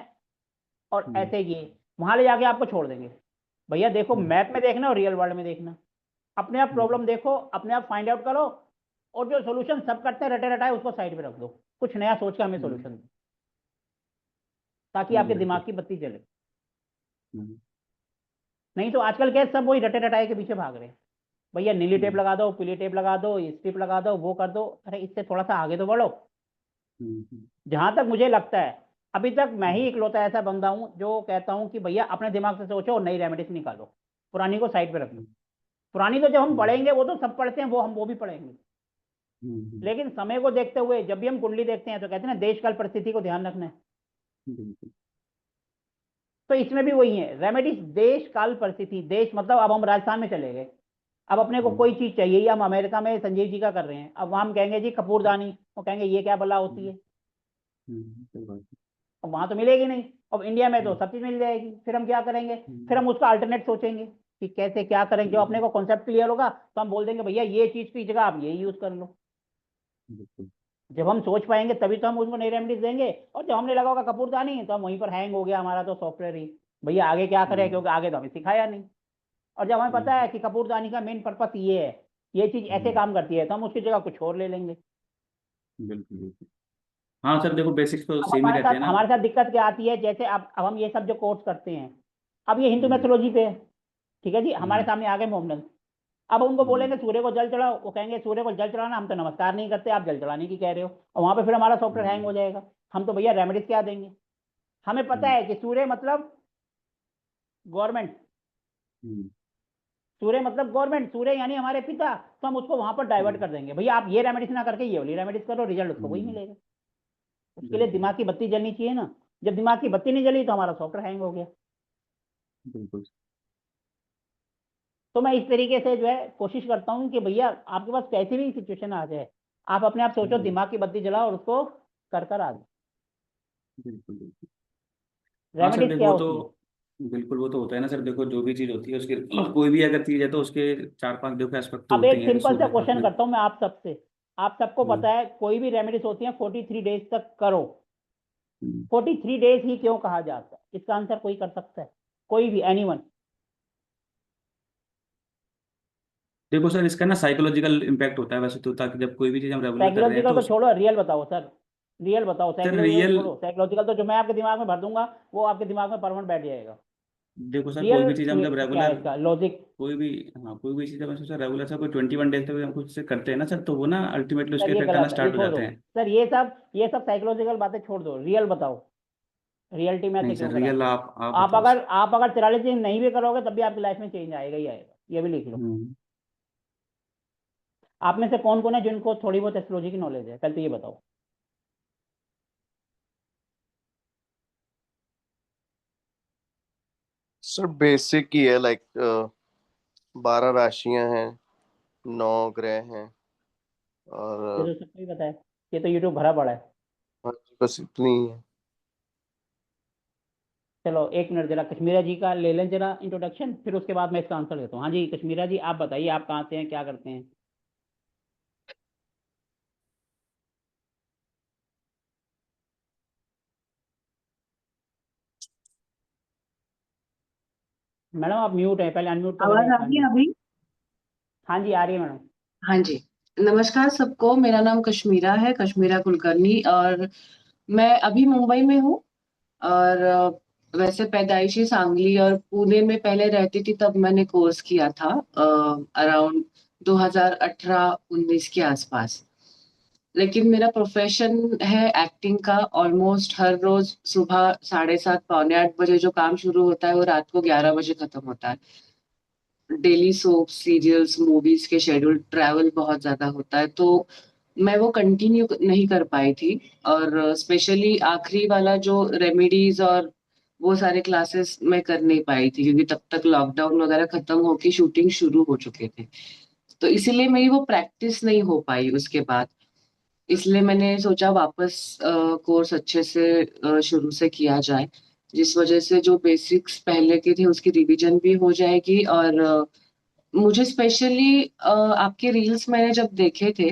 और हम्म। ऐसे ये वहां ले जाके आपको छोड़ देंगे। भैया देखो, हम्म। मैप में देखना और रियल वर्ल्ड में देखना। अपने आप हम्म। प्रॉब्लम देखो, अपने आप फाइंड आउट करो, और जो सोल्यूशन सब करते हैं रटे रटाए उसको साइड पे रख दो। कुछ नया सोच के हमें हम्म। सोल्यूशन दो, ताकि आपके दिमाग बिल्कुल। की बत्ती जले। हम्म। नहीं तो आजकल क्या है, सब वही रटे रटाए के पीछे भाग रहे हैं। भैया नीली टेप हम्म। लगा दो, पीली टेप लगा दो, स्ट्रिप लगा दो, वो कर दो। अरे इससे थोड़ा सा आगे तो बढ़ो। हम्म। जहां तक मुझे लगता है, अभी तक मैं ही इकलौता ऐसा बंदा हूँ जो कहता हूँ कि भैया अपने दिमाग से सोचो और नई रेमेडीज निकालो, पुरानी को साइड पे रख लो। पुरानी तो जब हम पढ़ेंगे, वो तो सब पढ़ते हैं, वो भी पढ़ेंगे, लेकिन समय को देखते हुए जब भी हम कुंडली देखते हैं तो कहते हैं ना, देश काल परिस्थिति को ध्यान रखना है। बिल्कुल। तो इसमें भी वही है रेमेडीज, देश काल परिस्थिति। देश मतलब अब हम राजस्थान में चले गए, अब अपने को कोई चीज चाहिए, या हम अमेरिका में संजीव जी का कर रहे हैं, अब वहां हम कहेंगे जी कपूरदानी, वो कहेंगे ये क्या भला होती है, सही बात है। अब वहां तो मिलेगी नहीं। अब इंडिया में तो सब चीज मिल जाएगी, फिर हम क्या करेंगे? फिर हम उसका अल्टरनेट सोचेंगे कि कैसे क्या करेंगे। जब अपने को कॉन्सेप्ट क्लियर होगा तो हम बोल देंगे भैया ये चीज की जगह आप यही यूज कर लो। बिल्कुल। जब हम सोच पाएंगे तभी तो हम उनको नई रेमेडीज देंगे। और जब हमने लगा होगा कपूरदानी, तो हम वहीं पर हैंग हो गया हमारा तो सॉफ्टवेयर ही, भैया आगे क्या करें, क्योंकि आगे तो हमें सिखाया नहीं। और जब हमें पता है कि कपूरदानी का मेन पर्पस ये है, ये चीज ऐसे काम करती है, तो हम उसकी जगह कुछ और ले लेंगे। बिल्कुल बिल्कुल। हाँ सर देखो, बेसिक्स तो अब सेम ही रहते हैं ना। हमारे साथ दिक्कत क्या आती है, जैसे अब हम ये सब जो कोर्स करते हैं, अब ये हिंदू हम्म, मैथोलॉजी पे है, ठीक है जी, हमारे हम्म, सामने आ गए मोहम्मद। अब उनको हम्म, बोलेंगे सूर्य को जल चढ़ाओ, वो कहेंगे सूर्य को जल चढ़ाना, हम तो नमस्कार नहीं करते, आप जल चढ़ाने की कह रहे हो, और वहां पे फिर हमारा सॉफ्टवेयर हैंग हो जाएगा। हम तो भैया रेमेडीज क्या देंगे? हमें पता है कि सूर्य मतलब गवर्नमेंट, हम्म, सूर्य मतलब गवर्नमेंट, सूर्य यानी हमारे पिता, तो हम उसको वहां पर डाइवर्ट कर देंगे, भैया आप ये रेमेडीज ना करके ये वाली रेमेडीज करो, रिजल्ट उसको वही मिलेगा। उसके लिए बिल्कुल दिमाग की बत्ती जलनी चाहिए ना। जब दिमाग की बत्ती नहीं जली तो हमारा सॉफ्टवेयर हैंग हो गया। बिल्कुल। तो मैं इस तरीके से जो है कोशिश करता हूँ कि भैया आपके पास कैसी भी सिचुएशन आ जाए, आप अपने आप सोचो, दिमाग की बत्ती जलाओ और उसको कर आ जाओ। बिल्कुल बिल्कुल। हाँ सर रेमेडीज देखो क्या वो होती है? तो बिल्कुल, वो तो होता है ना सर। देखो जो भी चीज होती है उसके कोई भी अगर चीज है तो उसके चार पांच देखो एस्पेक्ट तो अब होते एक ही हैं। सिंपल सा सूर्य का क्वेश्चन अपने। करता हूँ मैं आप सबसे, आप सबको हम्म, पता है कोई भी रेमेडीज होती है 43 डेज तक करो। हम्म। 43 डेज ही क्यों कहा जाता है? इसका आंसर कोई कर सकता है? कोई भी, एनीवन? देखो सर, इसका ना साइकोलॉजिकल इम्पैक्ट होता है वैसे तो, ताकि जब कोई भी चीज हम रेगुलर कर रहे हैं साइकोलॉजिकल तो तो छोड़ो, रियल बताओ सर, रियल बताओ। Sir psychological real. छोड़ो, साइकोलॉजिकल तो जो मैं आपके दिमाग में भर दूंगा वो आपके दिमाग में परमानेंट बैठ जाएगा। देखो सर, कोई रियल भी चीज हम जब क्या है रेगुलर, इसका लॉजिक? कोई भी, हाँ कोई भी चीज हम सोचा रेगुलर सर कोई 21 डेज तक हम कुछ से करते हैं ना सर, तो वो ना अल्टीमेटली उसके सर ये इफेक्ट आना गलत है, ये स्टार्ट हो छोड़ दो। जाते हैं। सर ये सब साइकोलॉजिकल बातें छोड़ दो, रियल बताओ। रियलिटी में ऐसे नहीं क्यों सर, रियल कराते हैं? आप आप बताओ अगर सर। आप अगर 43 दिन नहीं भी करोगे तब भी आपकी लाइफ में चेंज आएगा ही आएगा, ये भी लिख लो। हम्म। आप में से कौन कौन है जिनको थोड़ी बहुत एस्ट्रोलॉजी की नॉलेज है, पहले तो ये बताओ। सर बेसिक ही है, लाइक 12 राशियां हैं, 9 ग्रह हैं, ये और तो सबको ही पता है, ये तो यूट्यूब भरा पड़ा है। हाँ जी, बस इतनी ही है। चलो एक मिनट, जरा कश्मीरा जी का ले लें जरा इंट्रोडक्शन, फिर उसके बाद मैं इसका आंसर देता हूँ। हाँ जी कश्मीरा जी, आप बताइए आप कहाँ से हैं, क्या करते हैं? मैडम आप म्यूट है, पहले अनम्यूट तो करें। आवाज आ हाँ रही जी, है अभी? हाँ जी आ रही है मैडम। हाँ जी। नमस्कार सबको, मेरा नाम कश्मीरा है, कश्मीरा कुलकर्णी। और मैं अभी मुंबई में हूँ। और वैसे पैदाइशी सांगली और पुणे में पहले रहती थी, तब मैंने कोर्स किया था अराउंड 2018-19 के आसपास। लेकिन मेरा प्रोफेशन है एक्टिंग का। ऑलमोस्ट हर रोज सुबह 7:30 7:45 जो काम शुरू होता है वो रात को 11 बजे खत्म होता है। डेली सोप सीरियल्स मूवीज के शेड्यूल, ट्रैवल बहुत ज्यादा होता है, तो मैं वो कंटिन्यू नहीं कर पाई थी। और स्पेशली आखिरी वाला जो रेमेडीज और वो सारे क्लासेस मैं कर नहीं पाई थी, क्योंकि तब तक लॉकडाउन वगैरह खत्म होके शूटिंग शुरू हो चुके थे। तो इसीलिए मेरी वो प्रैक्टिस नहीं हो पाई उसके बाद। इसलिए मैंने सोचा वापस कोर्स अच्छे से शुरू से किया जाए, जिस वजह से जो बेसिक्स पहले के थे उसकी रिवीजन भी हो जाएगी। और मुझे स्पेशली आपके रील्स मैंने जब देखे थे,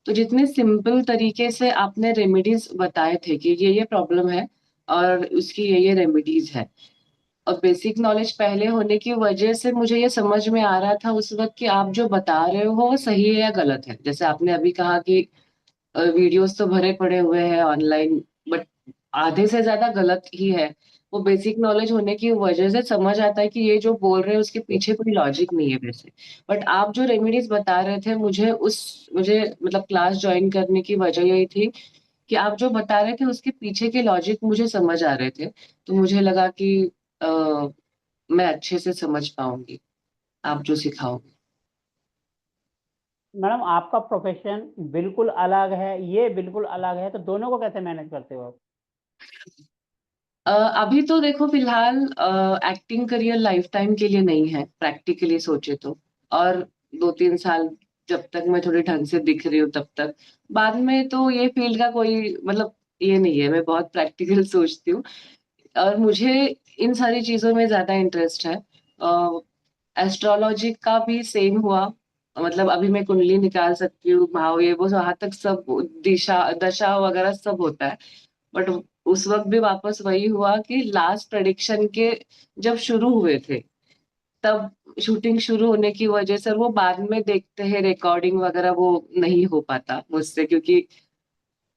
तो जितने सिंपल तरीके से आपने रेमेडीज बताए थे कि ये प्रॉब्लम है और उसकी ये रेमेडीज है, और बेसिक नॉलेज पहले होने की वजह से मुझे ये समझ में आ रहा था उस वक्त कि आप जो बता रहे हो वो सही है या गलत है। जैसे आपने अभी कहा कि वीडियोस तो भरे पड़े हुए हैं ऑनलाइन, बट आधे से ज्यादा गलत ही है। वो बेसिक नॉलेज होने की वजह से समझ आता है कि ये जो बोल रहे हैं उसके पीछे कोई लॉजिक नहीं है वैसे। बट आप जो रेमेडीज बता रहे थे, मुझे मतलब क्लास ज्वाइन करने की वजह यही थी कि आप जो बता रहे थे उसके पीछे के लॉजिक मुझे समझ आ रहे थे, तो मुझे लगा कि मैं अच्छे से समझ पाऊंगी आप जो सिखाओगे। मैडम आपका प्रोफेशन बिल्कुल अलग है, ये बिल्कुल अलग है, तो दोनों को कैसे मैनेज करते हो आप? अभी तो देखो फिलहाल एक्टिंग करियर लाइफ टाइम के लिए नहीं है प्रैक्टिकली सोचे तो, और 2-3 साल जब तक मैं थोड़ी ढंग से दिख रही हूँ तब तक, बाद में तो ये फील्ड का कोई मतलब ये नहीं है, मैं बहुत प्रैक्टिकल सोचती हूँ और मुझे इन सारी चीजों में ज्यादा इंटरेस्ट है। एस्ट्रोलॉजी का भी सेम हुआ, मतलब अभी मैं कुंडली निकाल सकती हूँ, भाव ये वो वहां तक सब दिशा दशा वगैरह सब होता है, बट उस वक्त भी वापस वही हुआ कि लास्ट प्रेडिक्शन के जब शुरू हुए थे तब शूटिंग शुरू होने की वजह से, और वो बाद में देखते हैं रिकॉर्डिंग वगैरह, वो नहीं हो पाता मुझसे, क्योंकि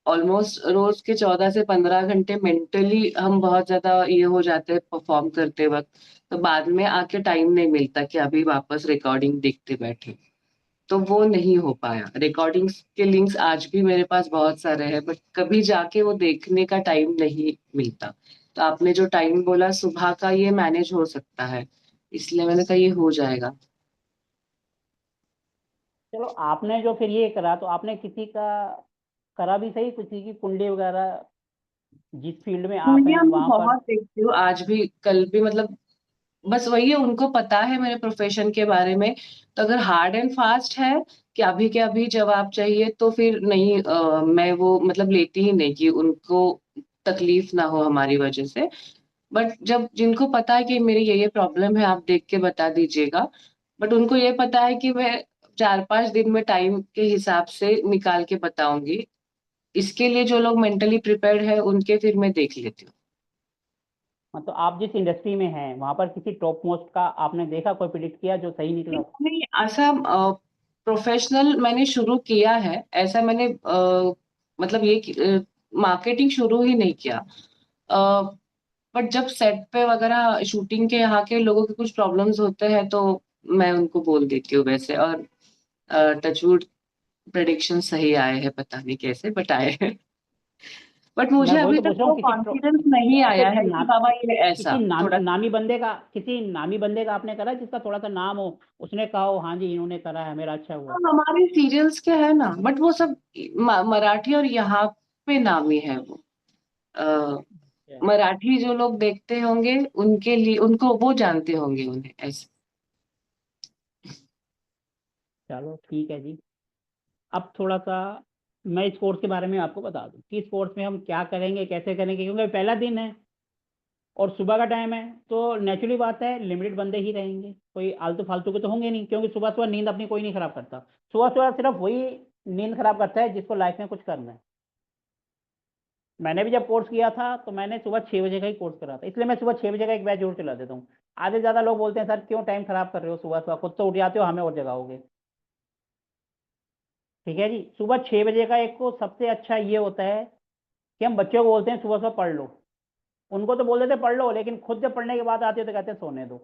ऑलमोस्ट रोज के 14 से 15 घंटे मेंटली हम बहुत ज्यादा ये हो जाते हैं परफॉर्म करते वक्त, तो बाद में आके टाइम नहीं मिलता कि अभी वापस रिकॉर्डिंग देखते बैठे, तो वो नहीं हो पाया। रिकॉर्डिंग्स के लिंक्स आज भी मेरे पास बहुत सारे हैं, बट कभी जाके वो देखने का टाइम नहीं मिलता। तो आपने जो टाइम बोला सुबह का, ये मैनेज हो सकता है, इसलिए मैंने कहा ये हो जाएगा। चलो आपने जो फिर ये करा, तो आपने किसी का करा भी सही, किसी की कुंडली वगैरह जिस फील्ड में आप हैं मीडिया में वहां पर? बहुत देखती हूँ, आज भी कल भी, मतलब बस वही है, उनको पता है मेरे प्रोफेशन के बारे में, तो अगर हार्ड एंड फास्ट है कि अभी के अभी जवाब चाहिए तो फिर नहीं, मैं वो मतलब लेती ही नहीं कि उनको तकलीफ ना हो हमारी वजह से। बट जब जिनको पता है कि मेरी ये प्रॉब्लम है, आप देख के बता दीजिएगा, बट उनको ये पता है कि मैं 4-5 दिन में टाइम के हिसाब से निकाल के बताऊंगी, इसके लिए जो लोग मेंटली प्रिपेयर्ड है उनके फिर मैं देख लेती हूँ। मतलब आप जिस इंडस्ट्री में हैं वहां पर किसी टॉप मोस्ट का आपने देखा, कोई प्रिडिक्ट किया जो सही निकला हो? नहीं, ऐसा प्रोफेशनल मैंने शुरू किया है, ऐसा मैंने मतलब ये मार्केटिंग शुरू ही नहीं किया, बट जब सेट पे वगैरह शूटिंग के यहाँ के लोगों के कुछ प्रॉब्लम्स होते हैं तो मैं उनको बोल देती हूँ वैसे, और टचवुड प्रेडिक्शन सही आए हैं, पता नहीं कैसे बट आए हैं। बट मैं मुझे वही अभी तो तक पूछ रहा वो हूँ, कॉन्फिडेंस नहीं ऐसे आया है कि नाम, बाबा ये ऐसा थोड़ा। किसी नामी बंदे का आपने करा जिसका थोड़ा सा नाम हो, उसने कहा हो हाँ जी इन्होंने करा है मेरा अच्छा हुआ? हमारे सीरियल्स के है ना, बट वो सब मराठी और यहाँ पे नामी है वो। अच्छा, मराठी जो लोग देखते होंगे उनके लिए, उनको वो जानते होंगे उन्हें ऐसे। चलो ठीक है जी। अब थोड़ा सा मैं इस कोर्स के बारे में आपको बता दूं कि इस कोर्स में हम क्या करेंगे, कैसे करेंगे, क्योंकि पहला दिन है और सुबह का टाइम है, तो नेचुरली बात है लिमिटेड बंदे ही रहेंगे, कोई आलतू फालतू के तो होंगे नहीं, क्योंकि सुबह सुबह नींद अपनी कोई नहीं खराब करता। सुबह सुबह सिर्फ वही नींद खराब करता है जिसको लाइफ में कुछ करना है। मैंने भी जब कोर्स किया था तो मैंने सुबह 6 बजे का ही कोर्स करा था, इसलिए मैं सुबह 6 बजे का एक बैच जरूर चला देता हूँ। आधे ज़्यादा लोग बोलते हैं सर क्यों टाइम खराब कर रहे हो, सुबह सुबह खुद तो उठ जाते हो, हमें और जगाओगे। ठीक है जी, सुबह 6 बजे का एक को सबसे अच्छा ये होता है कि हम बच्चों को बोलते हैं सुबह सुबह पढ़ लो, उनको तो बोल देते पढ़ लो, लेकिन खुद जब पढ़ने की बात आती है तो कहते हैं सोने दो।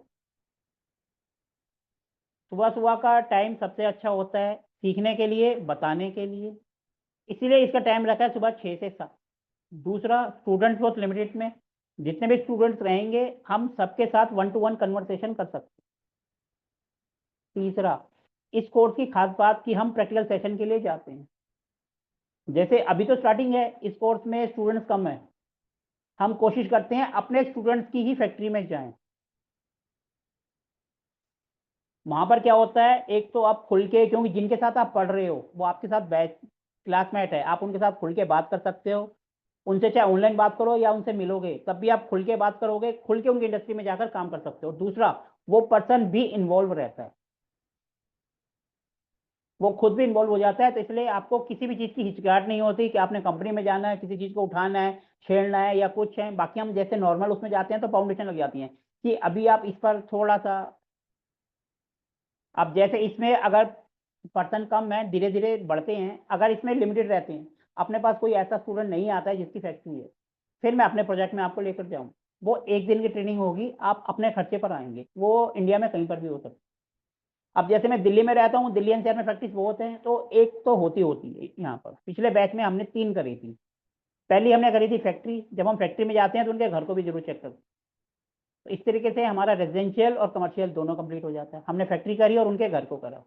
सुबह सुबह का टाइम सबसे अच्छा होता है सीखने के लिए, बताने के लिए, इसीलिए इसका टाइम रखा है सुबह 6 से 7। दूसरा, स्टूडेंट्स बहुत लिमिटेड में, जितने भी स्टूडेंट्स रहेंगे हम सबके साथ 1-to-1 कन्वर्सेशन कर सकते हैं। तीसरा, इस कोर्स की खास बात कि हम प्रैक्टिकल सेशन के लिए जाते हैं। जैसे अभी तो स्टार्टिंग है, इस कोर्स में स्टूडेंट्स कम है, हम कोशिश करते हैं अपने स्टूडेंट्स की ही फैक्ट्री में जाएं। वहां पर क्या होता है, एक तो आप खुल के, क्योंकि जिनके साथ आप पढ़ रहे हो वो आपके साथ बैच क्लासमेट है, आप उनके साथ खुल के बात कर सकते हो, उनसे चाहे ऑनलाइन बात करो या उनसे मिलोगे तब भी आप खुल के बात करोगे, खुल के उनकी इंडस्ट्री में जाकर काम कर सकते हो। दूसरा, वो पर्सन भी इन्वॉल्व रहता है, वो खुद भी इन्वॉल्व हो जाता है, तो इसलिए आपको किसी भी चीज़ की हिचकिचाहट नहीं होती कि आपने कंपनी में जाना है, किसी चीज़ को उठाना है, छेड़ना है या कुछ है। बाकी हम जैसे नॉर्मल उसमें जाते हैं तो फाउंडेशन लग जाती है कि अभी आप इस पर थोड़ा सा, अब जैसे इसमें अगर पर्सन कम है धीरे धीरे बढ़ते हैं, अगर इसमें लिमिटेड रहते हैं, अपने पास कोई ऐसा स्टूडेंट नहीं आता है जिसकी फैक्ट्री है, फिर मैं अपने प्रोजेक्ट में आपको लेकर जाऊँ, वो एक दिन की ट्रेनिंग होगी, आप अपने खर्चे पर आएंगे, वो इंडिया में कहीं पर भी हो सकता है। अब जैसे मैं दिल्ली में रहता हूँ, दिल्ली एनसीआर में प्रैक्टिस बहुत है, तो एक तो होती होती है यहाँ पर, पिछले बैच में हमने 3 करी थी। पहली हमने करी थी फैक्ट्री, जब हम फैक्ट्री में जाते हैं तो उनके घर को भी जरूर चेक करते हैं। तो इस तरीके से हमारा रेजिडेंशियल और कमर्शियल दोनों कंप्लीट हो जाता है। हमने फैक्ट्री करी और उनके घर को करा।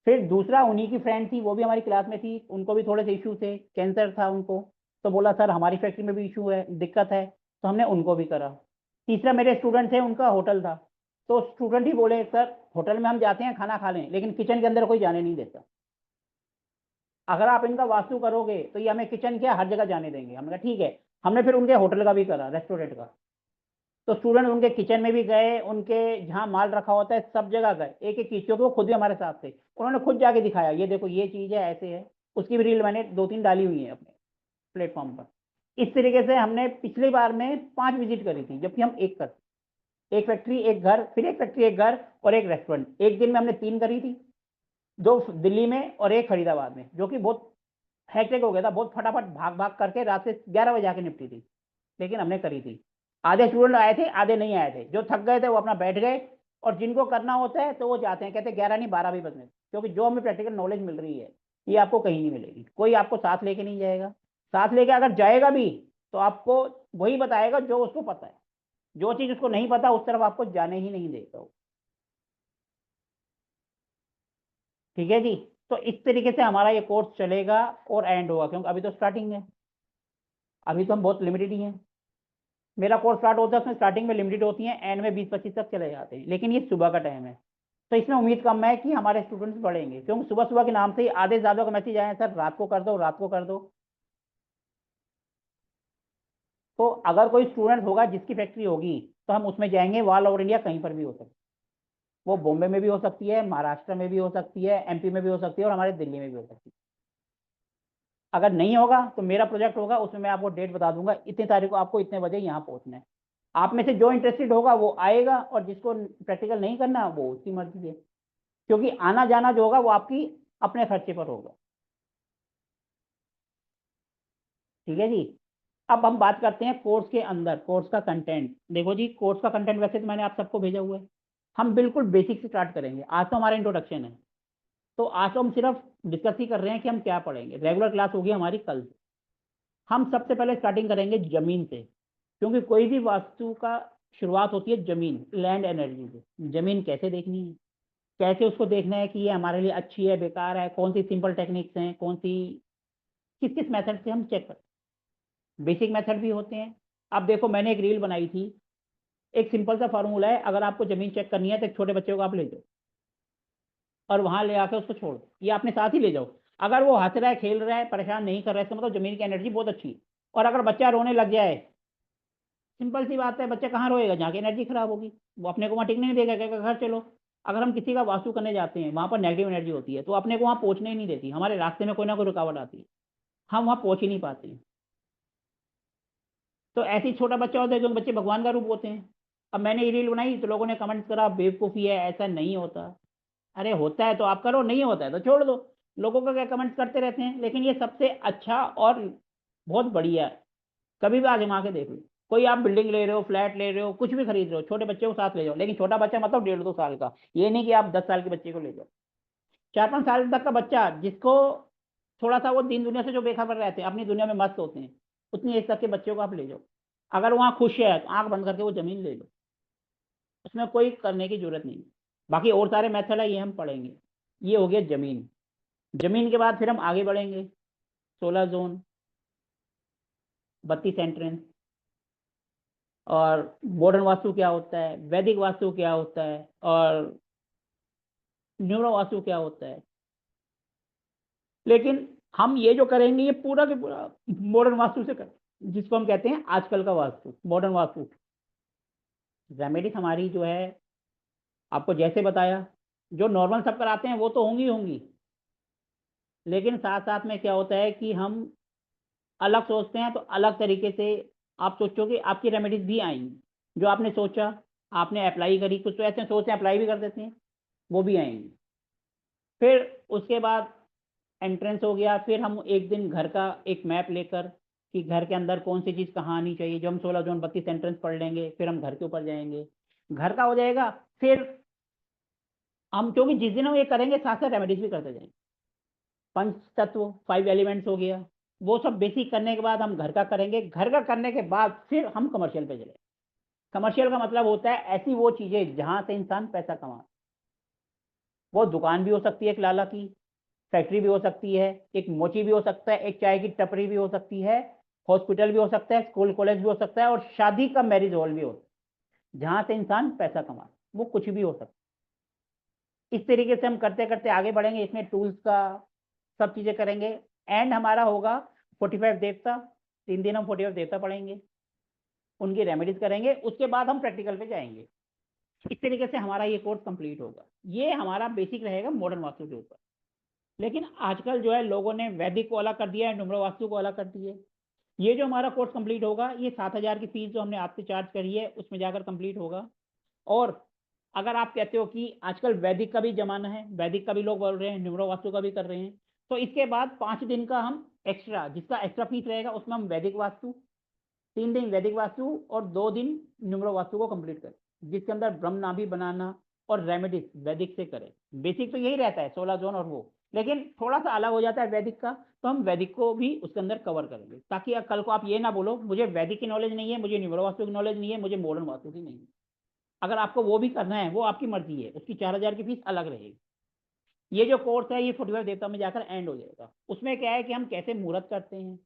फिर दूसरा, उन्हीं की फ्रेंड थी, वो भी हमारी क्लास में थी, उनको भी थोड़े से इशू थे, कैंसर था उनको, तो बोला सर हमारी फैक्ट्री में भी इशू है, दिक्कत है, तो हमने उनको भी करा। तीसरा मेरे स्टूडेंट थे, उनका होटल था, तो स्टूडेंट ही बोले सर होटल में हम जाते हैं खाना खा लें, लेकिन किचन के अंदर कोई जाने नहीं देता, अगर आप इनका वास्तु करोगे तो ये हमें किचन क्या हर जगह जाने देंगे। हमने कहा ठीक है। हमने फिर उनके होटल का भी करा, रेस्टोरेंट का। तो स्टूडेंट उनके किचन में भी गए, उनके जहाँ माल रखा होता है सब जगह गए, एक एक चीज, क्योंकि वो खुद भी हमारे साथ थे, उन्होंने खुद जाके दिखाया, ये देखो ये चीज है, ऐसे है। उसकी भी रील मैंने 2-3 डाली हुई है अपने प्लेटफॉर्म पर। इस तरीके से हमने पिछली बार में 5 विजिट करी थी, जबकि हम एक करते, एक फैक्ट्री एक घर, फिर एक फैक्ट्री एक घर और एक रेस्टोरेंट। एक दिन में हमने 3 करी थी, 2 दिल्ली में और एक फरीदाबाद में, जो कि बहुत हैक्टिक हो गया था, बहुत फटाफट भाग भाग करके रात से 11 बजे आके निपटी थी, लेकिन हमने करी थी। आधे स्टूडेंट आए थे, आधे नहीं आए थे, जो थक गए थे वो अपना बैठ गए, और जिनको करना होता है तो वो जाते हैं, कहते 11 नहीं 12 भी बजने, क्योंकि जो हमें प्रैक्टिकल नॉलेज मिल रही है ये आपको कहीं नहीं मिलेगी। कोई आपको साथ लेके नहीं जाएगा, साथ लेके अगर जाएगा भी तो आपको वही बताएगा जो उसको पता है, जो चीज उसको नहीं पता उस तरफ आपको जाने ही नहीं देगा वो। ठीक है जी। तो इस तरीके से हमारा ये कोर्स चलेगा और एंड होगा, क्योंकि अभी तो स्टार्टिंग है, अभी तो हम बहुत लिमिटेड ही हैं। मेरा कोर्स स्टार्ट होता है, उसमें स्टार्टिंग में लिमिटेड होती है, एंड में 20-25 तक चले जाते हैं, लेकिन ये सुबह का टाइम है, तो इसमें उम्मीद कम है कि हमारे स्टूडेंट्स बढ़ेंगे, क्योंकि सुबह सुबह के नाम से ही आधे ज़्यादा का मैसेज आए सर रात को कर दो, रात को कर दो। तो अगर कोई स्टूडेंट होगा जिसकी फैक्ट्री होगी तो हम उसमें जाएंगे, ऑल ओवर इंडिया कहीं पर भी हो सकती है, वो बॉम्बे में भी हो सकती है, महाराष्ट्र में भी हो सकती है, एमपी में भी हो सकती है, और हमारे दिल्ली में भी हो सकती है। अगर नहीं होगा तो मेरा प्रोजेक्ट होगा, उसमें मैं आपको डेट बता दूंगा, इतनी तारीख को आपको इतने बजे यहाँ पहुँचना है। आप में से जो इंटरेस्टेड होगा वो आएगा, और जिसको प्रैक्टिकल नहीं करना वो उसकी मर्जी है, क्योंकि आना जाना जो होगा वो आपकी अपने खर्चे पर होगा। ठीक है जी। अब हम बात करते हैं कोर्स के अंदर, कोर्स का कंटेंट। देखो जी, कोर्स का कंटेंट वैसे तो मैंने आप सबको भेजा हुआ है, हम बिल्कुल बेसिक से स्टार्ट करेंगे। आज तो हमारा इंट्रोडक्शन है, तो आज तो हम सिर्फ डिस्कस ही कर रहे हैं कि हम क्या पढ़ेंगे। रेगुलर क्लास होगी हमारी कल से। हम सबसे पहले स्टार्टिंग करेंगे जमीन से, क्योंकि कोई भी वास्तु का शुरुआत होती है जमीन, लैंड एनर्जी से। जमीन कैसे देखनी है, कैसे उसको देखना है कि ये हमारे लिए अच्छी है बेकार है, कौन सी सिंपल टेक्निक्स हैं, कौन सी किस किस मेथड से हम चेक करते हैं। बेसिक मेथड भी होते हैं। अब देखो मैंने एक रील बनाई थी, एक सिंपल सा फार्मूला है, अगर आपको जमीन चेक करनी है तो एक छोटे बच्चे को आप ले जाओ और वहां ले आकर उसको छोड़ दो, या अपने साथ ही ले जाओ। अगर वो हंस रहा है, खेल रहा है, परेशान नहीं कर रहा है, इसका मतलब जमीन की एनर्जी बहुत अच्छी है। और अगर बच्चा रोने लग जाए, सिंपल सी बात है, बच्चा कहाँ रोएगा, जहाँ की एनर्जी खराब होगी, वो अपने को वहाँ टिकने नहीं देगा, कहेगा घर चलो। अगर हम किसी का वास्तु करने जाते हैं, वहाँ पर नेगेटिव एनर्जी होती है, तो अपने को वहाँ पहुँचने ही नहीं देती, हमारे रास्ते में कोई ना कोई रुकावट आती है, हम वहाँ पहुँच ही नहीं पाते हैं। तो ऐसे ही छोटा बच्चा होता है, जो बच्चे भगवान का रूप होते हैं। अब मैंने ये रील बनाई तो लोगों ने कमेंट करा बेवकूफ़ी है, ऐसा नहीं होता। अरे होता है तो आप करो, नहीं होता है तो छोड़ दो। लोगों का क्या कमेंट्स करते रहते हैं, लेकिन ये सबसे अच्छा और बहुत बढ़िया है। कभी भी आजमा के देख लो। कोई आप बिल्डिंग ले रहे हो, फ्लैट ले रहे हो, कुछ भी खरीद रहे हो, छोटे बच्चे को साथ ले जाओ, लेकिन छोटा बच्चा मतलब 1.5-2 साल का, ये नहीं कि आप 10 साल के बच्चे को ले जाओ। 4-5 साल तक का बच्चा, जिसको थोड़ा सा वो दीन दुनिया से जो बेखबर रहते हैं, अपनी दुनिया में मस्त होते हैं, उतनी एज तक के बच्चों को आप ले जाओ। अगर वहाँ खुश है तो आंख बंद करके वो जमीन ले लो, उसमें कोई करने की जरूरत नहीं। बाकी और सारे मेथड है, ये हम पढ़ेंगे। ये हो गया जमीन। जमीन के बाद फिर हम आगे बढ़ेंगे, 16 जोन, 32 एंट्रेंस, और मॉडर्न वास्तु क्या होता है, वैदिक वास्तु क्या होता है, और न्यूरो वास्तु क्या होता है। लेकिन हम ये जो करेंगे ये पूरा के पूरा मॉडर्न वास्तु से करें, जिसको हम कहते हैं आजकल का वास्तु, मॉडर्न वास्तु। रेमेडीज हमारी जो है, आपको जैसे बताया, जो नॉर्मल सब कराते हैं वो तो होंगी होंगी, लेकिन साथ साथ में क्या होता है कि हम अलग सोचते हैं, तो अलग तरीके से आप सोचोगे, आपकी रेमेडीज भी आएंगी। जो आपने सोचा, आपने अप्लाई करी, कुछ तो ऐसे सोचते हैं अप्लाई भी कर देते हैं, वो भी आएंगी। फिर उसके बाद एंट्रेंस हो गया। फिर हम एक दिन घर का एक मैप लेकर, कि घर के अंदर कौन सी चीज़ कहाँ आनी चाहिए, जो हम 16 जोन 32 एंट्रेंस पढ़ लेंगे, फिर हम घर के ऊपर जाएंगे, घर का हो जाएगा। फिर हम, क्योंकि जिस दिन हम ये करेंगे साथ साथ रेमेडीज भी करते जाएंगे। पंच तत्व, 5 एलिमेंट्स हो गया, वो सब बेसिक करने के बाद हम घर का करेंगे, घर का करने के बाद फिर हम कमर्शियल पे चले। कमर्शियल का मतलब होता है ऐसी वो चीजें जहां से इंसान पैसा कमा। वो दुकान भी हो सकती है एक लाला की, फैक्ट्री भी हो सकती है, एक मोची भी हो सकता है, एक चाय की टपरी भी हो सकती है, हॉस्पिटल भी हो सकता है, स्कूल कॉलेज भी हो सकता है, और शादी का मैरिज हॉल भी हो सकता है जहां से इंसान पैसा कमा। वो कुछ भी हो सकता है। इस तरीके से हम करते करते आगे बढ़ेंगे, इसमें टूल्स का सब चीजें करेंगे। एंड हमारा होगा 45 देवता। 3 दिन हम 45 देवता पढ़ेंगे, उनकी रेमेडीज करेंगे, उसके बाद हम प्रैक्टिकल पे जाएंगे। इस तरीके से हमारा ये कोर्स कंप्लीट होगा। ये हमारा बेसिक रहेगा मॉडर्न वास्तु के ऊपर। लेकिन आजकल जो है लोगों ने वैदिक को अलग कर दिया है, नुम्रो वास्तु को अलग कर दिए। ये जो हमारा कोर्स कंप्लीट होगा, ये 7,000 की फीस जो हमने आपसे चार्ज करी है उसमें जाकर कंप्लीट होगा। और अगर आप कहते हो कि आजकल वैदिक का भी जमाना है, वैदिक का भी लोग बोल रहे हैं, नुम्रो वास्तु का भी कर रहे हैं, तो इसके बाद 5 दिन का हम एक्स्ट्रा, जिसका एक्स्ट्रा फीस रहेगा उसमें हम वैदिक वास्तु, 3 दिन वैदिक वास्तु और 2 दिन न्यूमरो वास्तु को कंप्लीट करें, जिसके अंदर ब्रह्म नाभि बनाना और रेमेडीज वैदिक से करें। बेसिक तो यही रहता है 16 जोन और वो, लेकिन थोड़ा सा अलग हो जाता है वैदिक का, तो हम वैदिक को भी उसके अंदर कवर करेंगे, ताकि कल को आप ये ना बोलो मुझे वैदिक की नॉलेज नहीं है, मुझे न्यूमरो वास्तु की नॉलेज नहीं है, मुझे मॉडर्न वास्तु की नहीं है। अगर आपको वो भी करना है वो आपकी मर्जी है, उसकी 4,000 की फीस अलग रहेगी। ये जो कोर्स है ये 45 देवता में जाकर एंड हो जाएगा। उसमें क्या है कि हम कैसे मुहूर्त करते हैं,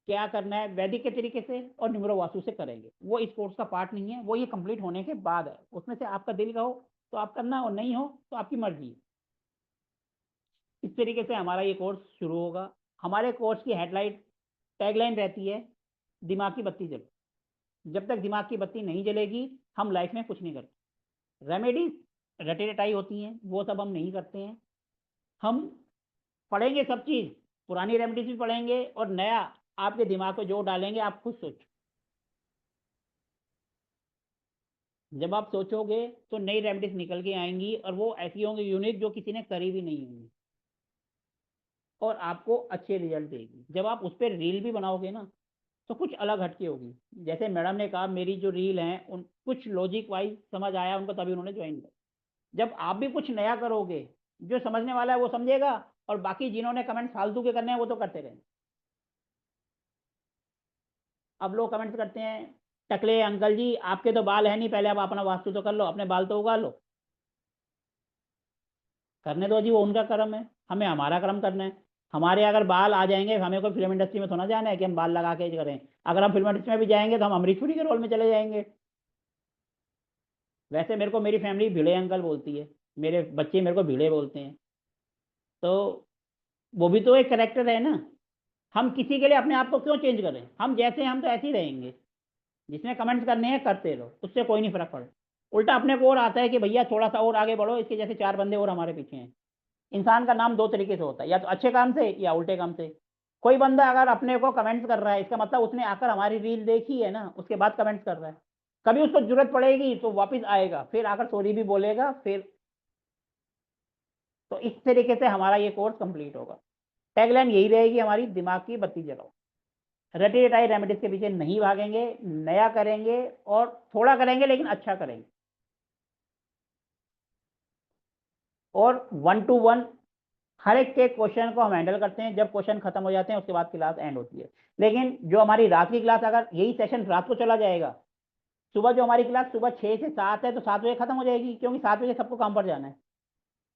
क्या करना है वैदिक के तरीके से और न्यूमरो वास्तु से करेंगे, वो इस कोर्स का पार्ट नहीं है, वो ये कंप्लीट होने के बाद है। उसमें से आपका दिल का हो तो आप करना, और नहीं हो तो आपकी मर्जी। इस तरीके से हमारा ये कोर्स शुरू होगा। हमारे कोर्स की हेडलाइट टैगलाइन रहती है, दिमाग की बत्ती जल। जब तक दिमाग की बत्ती नहीं जलेगी हम लाइफ में कुछ नहीं करते। रेमेडीज रटे रटाई होती हैं, वो सब हम नहीं करते हैं। हम पढ़ेंगे सब चीज़, पुरानी रेमेडीज भी पढ़ेंगे और नया आपके दिमाग को जो डालेंगे आप खुद सोचो। जब आप सोचोगे तो नई रेमेडीज निकल के आएंगी और वो ऐसी होंगी यूनिक जो किसी ने करी भी नहीं होंगी, और आपको अच्छे रिजल्ट देगी। जब आप उस पर रील भी बनाओगे ना तो कुछ अलग हटके होगी। जैसे मैडम ने कहा मेरी जो रील है उन कुछ लॉजिक वाइज समझ आया उनको, तभी उन्होंने ज्वाइन किया। जब आप भी कुछ नया करोगे, जो समझने वाला है वो समझेगा, और बाकी जिन्होंने कमेंट फालतू के करने हैं वो तो करते रहेंगे। अब लोग कमेंट्स करते हैं, टकले अंकल जी आपके तो बाल है नहीं, पहले आप अपना वास्तु तो कर लो, अपने बाल तो उगा लो। करने दो जी, वो उनका कर्म है, हमें हमारा कर्म करना है। हमारे अगर बाल आ जाएंगे, हमें कोई फिल्म इंडस्ट्री में थोड़ा जाना है कि हम बाल लगा के करें। अगर हम फिल्म इंडस्ट्री में भी जाएंगे तो हम अमरीश पुरी के रोल में चले जाएंगे। वैसे मेरे को मेरी फैमिली भिड़े अंकल बोलती है, मेरे बच्चे मेरे को भिड़े बोलते हैं, तो वो भी तो एक करेक्टर है ना। हम किसी के लिए अपने आप को क्यों चेंज करें, हम जैसे हैं हम तो ऐसे ही रहेंगे। जिसने कमेंट्स करने हैं करते रहो, उससे कोई नहीं फर्क पड़ता। उल्टा अपने को और आता है कि भैया थोड़ा सा और आगे बढ़ो, इसके जैसे 4 बंदे और हमारे पीछे हैं। इंसान का नाम 2 तरीके से होता है, या तो अच्छे काम से या उल्टे काम से। कोई बंदा अगर अपने को कमेंट्स कर रहा है, इसका मतलब उसने आकर हमारी रील देखी है ना, उसके बाद कमेंट्स कर रहा है। कभी उसको जरूरत पड़ेगी तो वापस आएगा, फिर आकर सॉरी भी बोलेगा फिर। तो इस तरीके से हमारा ये कोर्स कंप्लीट होगा। टैगलाइन यही रहेगी हमारी, दिमाग की बत्ती जलाओ। रटी रटाई रेमेडीज के पीछे नहीं भागेंगे, नया करेंगे और थोड़ा करेंगे लेकिन अच्छा करेंगे। और 1 to 1 हर एक के क्वेश्चन को हम हैंडल करते हैं। जब क्वेश्चन खत्म हो जाते हैं उसके बाद क्लास एंड होती है। लेकिन जो हमारी रात की क्लास, अगर यही सेशन रात को चला जाएगा, सुबह जो हमारी क्लास सुबह 6 से 7 है तो 7 बजे खत्म हो जाएगी, क्योंकि 7 बजे सबको काम पर जाना है।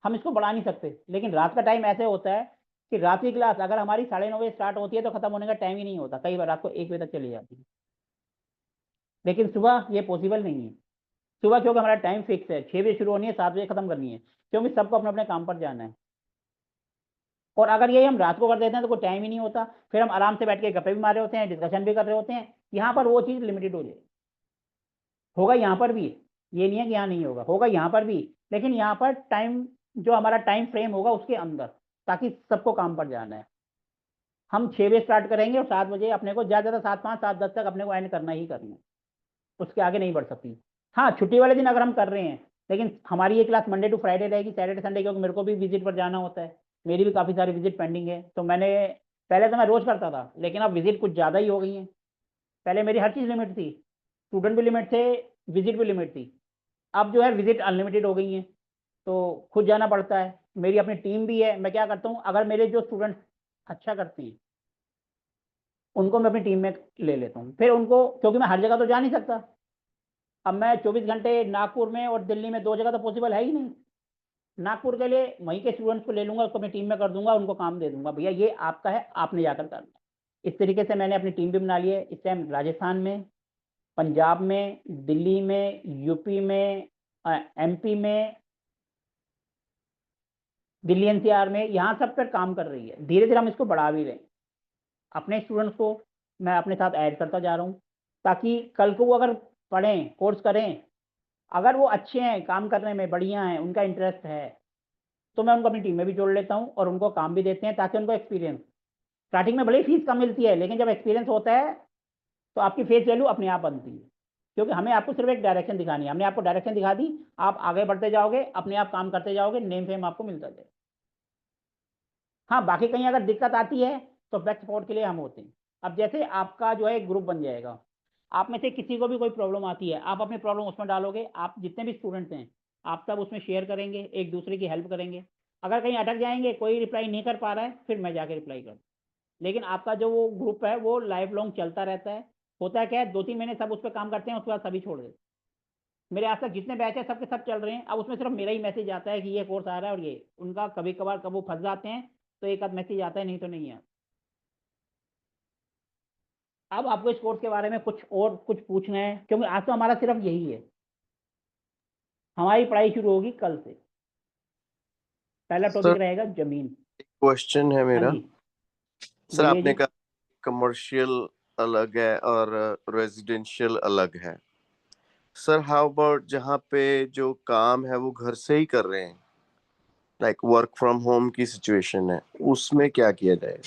हम इसको बढ़ा नहीं सकते। लेकिन रात का टाइम ऐसे होता है कि रात की क्लास अगर हमारी 9:30 बजे स्टार्ट होती है तो खत्म होने का टाइम ही नहीं होता, कई बार रात को 1 बजे तक चली जाती है। लेकिन सुबह ये पॉसिबल नहीं है। सुबह क्योंकि हमारा टाइम फिक्स है, 6 बजे शुरू होनी है, 7 बजे खत्म करनी है, क्योंकि सबको अपने अपने काम पर जाना है। और अगर यही हम रात को कर देते हैं तो कोई टाइम ही नहीं होता, फिर हम आराम से बैठ के गप्पे भी मार रहे होते हैं, डिस्कशन भी कर रहे होते हैं। यहाँ पर वो चीज़ लिमिटेड हो जाएगी। होगा यहाँ पर भी, ये नहीं है कि यहाँ नहीं होगा, होगा यहाँ पर भी, लेकिन यहाँ पर टाइम, जो हमारा टाइम फ्रेम होगा उसके अंदर, ताकि सबको काम पर जाना है। हम 6 बजे स्टार्ट करेंगे और 7 बजे अपने को ज़्यादा 7:05 7:10 तक अपने को एंड करना ही करना है, उसके आगे नहीं बढ़ सकती। हाँ, छुट्टी वाले दिन अगर हम कर रहे हैं, लेकिन हमारी ये क्लास मंडे टू फ्राइडे रहेगी, सैटरडे संडे, क्योंकि मेरे को भी विजिट पर जाना होता है। मेरी भी काफ़ी सारी विजिट पेंडिंग है, तो मैंने पहले तो मैं रोज़ करता था, लेकिन अब विजिट कुछ ज़्यादा ही हो गई है। पहले मेरी हर चीज़ लिमिट थी, स्टूडेंट भी लिमिट थे, विजिट भी लिमिट थी। अब जो है विजिट अनलिमिटेड हो गई हैं, तो खुद जाना पड़ता है। मेरी अपनी टीम भी है। मैं क्या करता हूँ, अगर मेरे जो स्टूडेंट अच्छा करते हैं उनको मैं अपनी टीम में ले लेता हूँ। फिर उनको, क्योंकि मैं हर जगह तो जा नहीं सकता, अब मैं 24 घंटे नागपुर में और दिल्ली में 2 जगह तो पॉसिबल है ही नहीं। नागपुर के लिए वहीं के स्टूडेंट्स को ले लूंगा, उसको अपनी टीम में कर दूंगा, उनको काम दे दूंगा, भैया ये आपका है, आपने जाकर करना है। इस तरीके से मैंने अपनी टीम भी बना ली है इस टाइम। राजस्थान में, पंजाब में, दिल्ली में, यूपी में, एमपी में, दिल्ली एनसीआर में, यहाँ सब पर काम कर रही है। धीरे धीरे हम इसको बढ़ा भी रहे हैं। अपने स्टूडेंट्स को मैं अपने साथ ऐड करता जा रहा हूँ, ताकि कल को वो अगर पढ़ें, कोर्स करें, अगर वो अच्छे हैं, काम करने में बढ़िया हैं, उनका इंटरेस्ट है, तो मैं उनको अपनी टीम में भी जोड़ लेता हूँ और उनको काम भी देते हैं, ताकि उनको एक्सपीरियंस, स्टार्टिंग में भले ही फीस कम मिलती है, लेकिन जब एक्सपीरियंस होता है तो आपकी फेस वैल्यू अपने आप बनती है। क्योंकि हमें आपको सिर्फ एक डायरेक्शन दिखानी है, हमने आपको डायरेक्शन दिखा दी, आप आगे बढ़ते जाओगे, अपने आप काम करते जाओगे, नेम फेम आपको मिलता जाएगा। हाँ, बाकी कहीं अगर दिक्कत आती है तो बैक सपोर्ट के लिए हम होते हैं। अब जैसे आपका जो है एक ग्रुप बन जाएगा, आप में से किसी को भी कोई प्रॉब्लम आती है, आप अपनी प्रॉब्लम उसमें डालोगे, आप जितने भी स्टूडेंट्स हैं आप सब उसमें शेयर करेंगे, एक दूसरे की हेल्प करेंगे। अगर कहीं अटक जाएंगे, कोई रिप्लाई नहीं कर पा रहा है, फिर मैं जाके रिप्लाई कर, लेकिन आपका जो वो ग्रुप है वो लाइफ लॉन्ग चलता रहता है। होता है क्या है, 2-3 महीने सब उस पर काम करते हैं, उसके बाद सभी छोड़ देते हैं। मेरे आस पास जितने बैच है सबके सब चल रहे हैं, अब उसमें सिर्फ मेरा ही मैसेज आता है कि ये कोर्स आ रहा है, और ये उनका कभी कभार कब वो फंस जाते हैं तो एक आध मैसेज आता है, नहीं तो नहीं आता। अब आपको इस कोर्स के बारे में कुछ और कुछ पूछना है, क्योंकि आज तो हमारा सिर्फ यही है, हमारी पढ़ाई शुरू होगी कल से। पहला सर टॉपिक रहेगा जमीन। क्वेश्चन है हाँ मेरा। जी, सर बोलिए आपने जी। कहा कमर्शियल अलग है और रेजिडेंशियल अलग है। सर हाउ अबाउट जहाँ पे जो काम है वो घर से ही कर रहे हैं, लाइक वर्क फ्रॉम होम की सिचुएशन है, उसमें क्या किया जाए?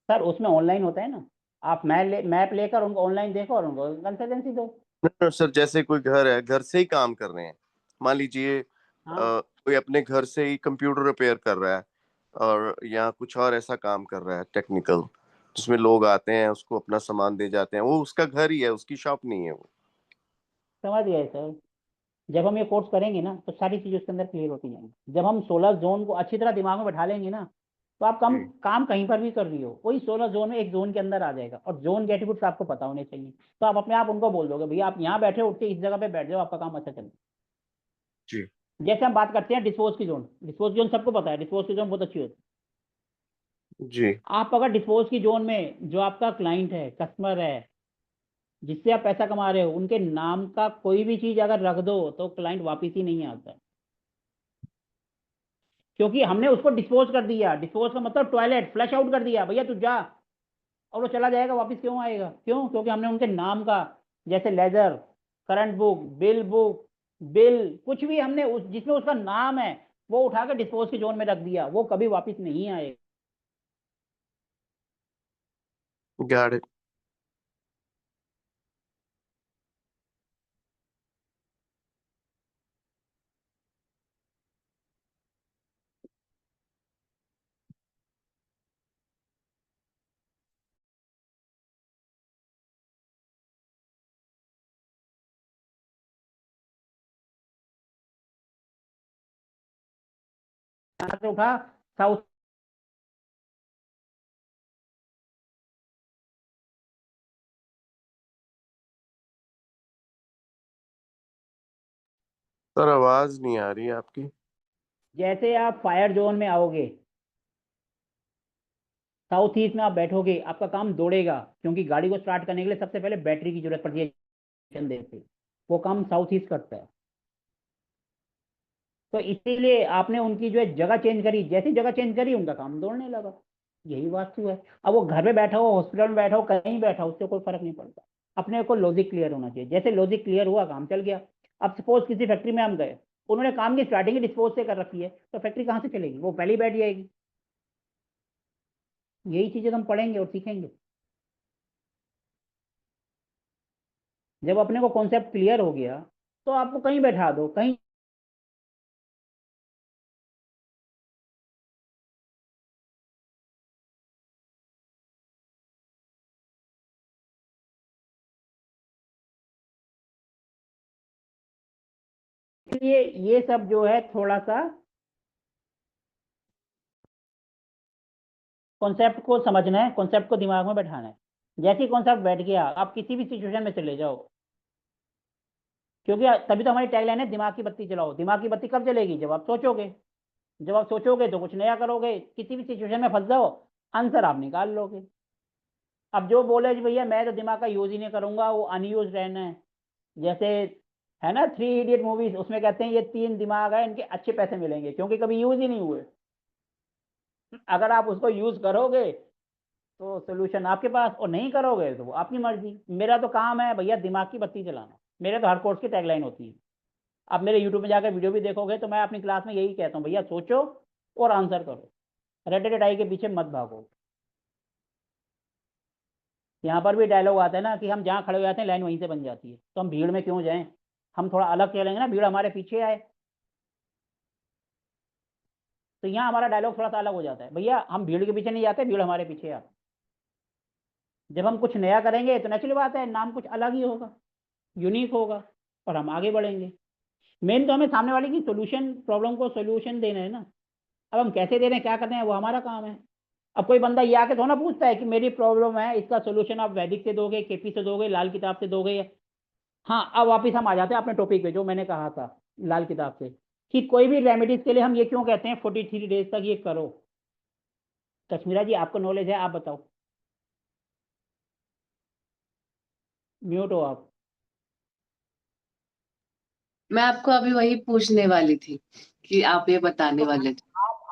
सर उसमें ऑनलाइन होता है ना, आप मैप लेकर उनको ऑनलाइन देखो और उनको कंसल्टेंसी दो। सर जैसे कोई घर है, घर से ही काम कर रहे हैं, मान लीजिए हाँ, कोई अपने घर से ही कंप्यूटर रिपेयर कर रहा है और या कुछ और ऐसा काम कर रहा है टेक्निकल, जिसमें लोग आते हैं उसको अपना सामान दे जाते हैं, वो उसका घर ही है, उसकी शॉप नहीं है वो। समझ गए सर। जब हम ये कोर्स करेंगे ना तो सारी चीज़ें उसके अंदर क्लियर होती जाएंगी। जब हम 16 जोन को अच्छी तरह दिमाग में बैठा लेंगे ना, तो आप कम जी काम कहीं पर भी कर रही हो, वही 16 जोन में एक जोन के अंदर आ जाएगा, और जोन के एट्रीब्यूट्स आपको पता होने चाहिए। तो आप अपने आप उनको बोल दोगे, भैया आप यहाँ बैठे, उठ के इस जगह पे बैठ जाओ, आपका काम अच्छा चलेगा। जी जैसे हम बात करते हैं डिस्पोज की जोन, डिस्पोज जोन सबको पता है, डिस्पोज की जोन बहुत अच्छी होती है। जी आप अगर डिस्पोज की जोन में जो आपका क्लाइंट है, कस्टमर है, जिससे आप पैसा कमा रहे हो, उनके नाम का कोई भी चीज अगर रख दो तो क्लाइंट वापिस ही नहीं आता, क्योंकि हमने उसको डिस्पोज कर दिया। डिस्पोज का मतलब टॉयलेट फ्लश आउट कर दिया, भैया तू जा, और वो चला जाएगा, वापस क्यों आएगा? क्यों? क्योंकि हमने उनके नाम का, जैसे लेजर, करंट बुक, बिल, कुछ भी हमने उस जिसमें उसका नाम है वो उठा के डिस्पोज की जोन में रख दिया, वो कभी वापस नहीं आएगा। Got it. कहाँ से उठा? साउथ। सर आवाज नहीं आ रही है आपकी। जैसे आप फायर जोन में आओगे, साउथ ईस्ट में आप बैठोगे, आपका काम दौड़ेगा, क्योंकि गाड़ी को स्टार्ट करने के लिए सबसे पहले बैटरी की जरूरत पड़ती है, देते, वो काम साउथ ईस्ट करता है। तो इसीलिए आपने उनकी जो है जगह चेंज करी, जैसी जगह चेंज करी उनका काम दौड़ने लगा। यही वास्तु है। अब वो घर में बैठा हो, हॉस्पिटल में बैठा हो, कहीं बैठा हो, उससे कोई फर्क नहीं पड़ता। अपने को लॉजिक क्लियर होना चाहिए, जैसे लॉजिक क्लियर हुआ काम चल गया। अब सपोज किसी फैक्ट्री में हम गए, उन्होंने काम की स्टार्टिंग डिस्पोज से कर रखी है, तो फैक्ट्री कहाँ से चलेगी? वो पहले ही बैठ जाएगी। यही चीजें हम पढ़ेंगे और सीखेंगे। जब अपने को कॉन्सेप्ट क्लियर हो गया, तो आपको कहीं बैठा दो, कहीं इसलिए ये सब जो है थोड़ा सा कॉन्सेप्ट को समझना है, कॉन्सेप्ट को दिमाग में बैठाना है। जैसे ही कॉन्सेप्ट बैठ गया, आप किसी भी सिचुएशन में चले जाओ, क्योंकि तभी तो हमारी टैगलाइन है दिमाग की बत्ती जलाओ। दिमाग की बत्ती कब जलेगी? जब आप सोचोगे। जब आप सोचोगे तो कुछ नया करोगे, किसी भी सिचुएशन में फंस जाओ, आंसर आप निकाल लोगे। अब जो बोले जी भैया मैं तो दिमाग का यूज ही नहीं करूंगा, वो अनयूज रहना है, जैसे है ना 3 इडियट मूवीज, उसमें कहते हैं ये 3 दिमाग है, इनके अच्छे पैसे मिलेंगे क्योंकि कभी यूज ही नहीं हुए। अगर आप उसको यूज करोगे तो सोल्यूशन आपके पास, और नहीं करोगे तो वो आपकी मर्जी। मेरा तो काम है भैया दिमाग की बत्ती जलाना, मेरे तो हर कोर्स की टैगलाइन होती है। आप मेरे यूट्यूब में जाकर वीडियो भी देखोगे तो मैं अपनी क्लास में यही कहता हूँ, भैया सोचो और आंसर करो, रटे रटाई के पीछे मत भागो। यहाँ पर भी डायलॉग आता है ना कि हम जहाँ खड़े हो जाते हैं लाइन वहीं से बन जाती है, तो हम भीड़ में क्यों जाएं, हम थोड़ा अलग चलेंगे ना, भीड़ हमारे पीछे आए। तो यहाँ हमारा डायलॉग थोड़ा सा अलग हो जाता है, भैया हम भीड़ के पीछे नहीं जाते, भीड़ हमारे पीछे आते। जब हम कुछ नया करेंगे तो नेचुरल बात है नाम कुछ अलग ही होगा, यूनिक होगा, और हम आगे बढ़ेंगे। मेन तो हमें सामने वाले की सोल्यूशन, प्रॉब्लम को सोल्यूशन देना है ना। अब हम कैसे दे रहे हैं, क्या कर रहे हैं, वो हमारा काम है। अब कोई बंदा ये आके थोड़ा ना पूछता है कि मेरी प्रॉब्लम है, इसका सोल्यूशन आप वैदिक से दोगे, केपी से दोगे, लाल किताब से दोगे। हाँ, अब वापिस हम आ जाते हैं अपने टॉपिक पे जो मैंने कहा था लाल किताब से, कि कोई भी रेमेडीज के लिए हम ये क्यों कहते हैं 43 डेज तक ये करो। कश्मीरा जी आपको नॉलेज है, आप बताओ। म्यूट हो आप। मैं आपको अभी वही पूछने वाली थी कि आप ये बताने तो वाले थे।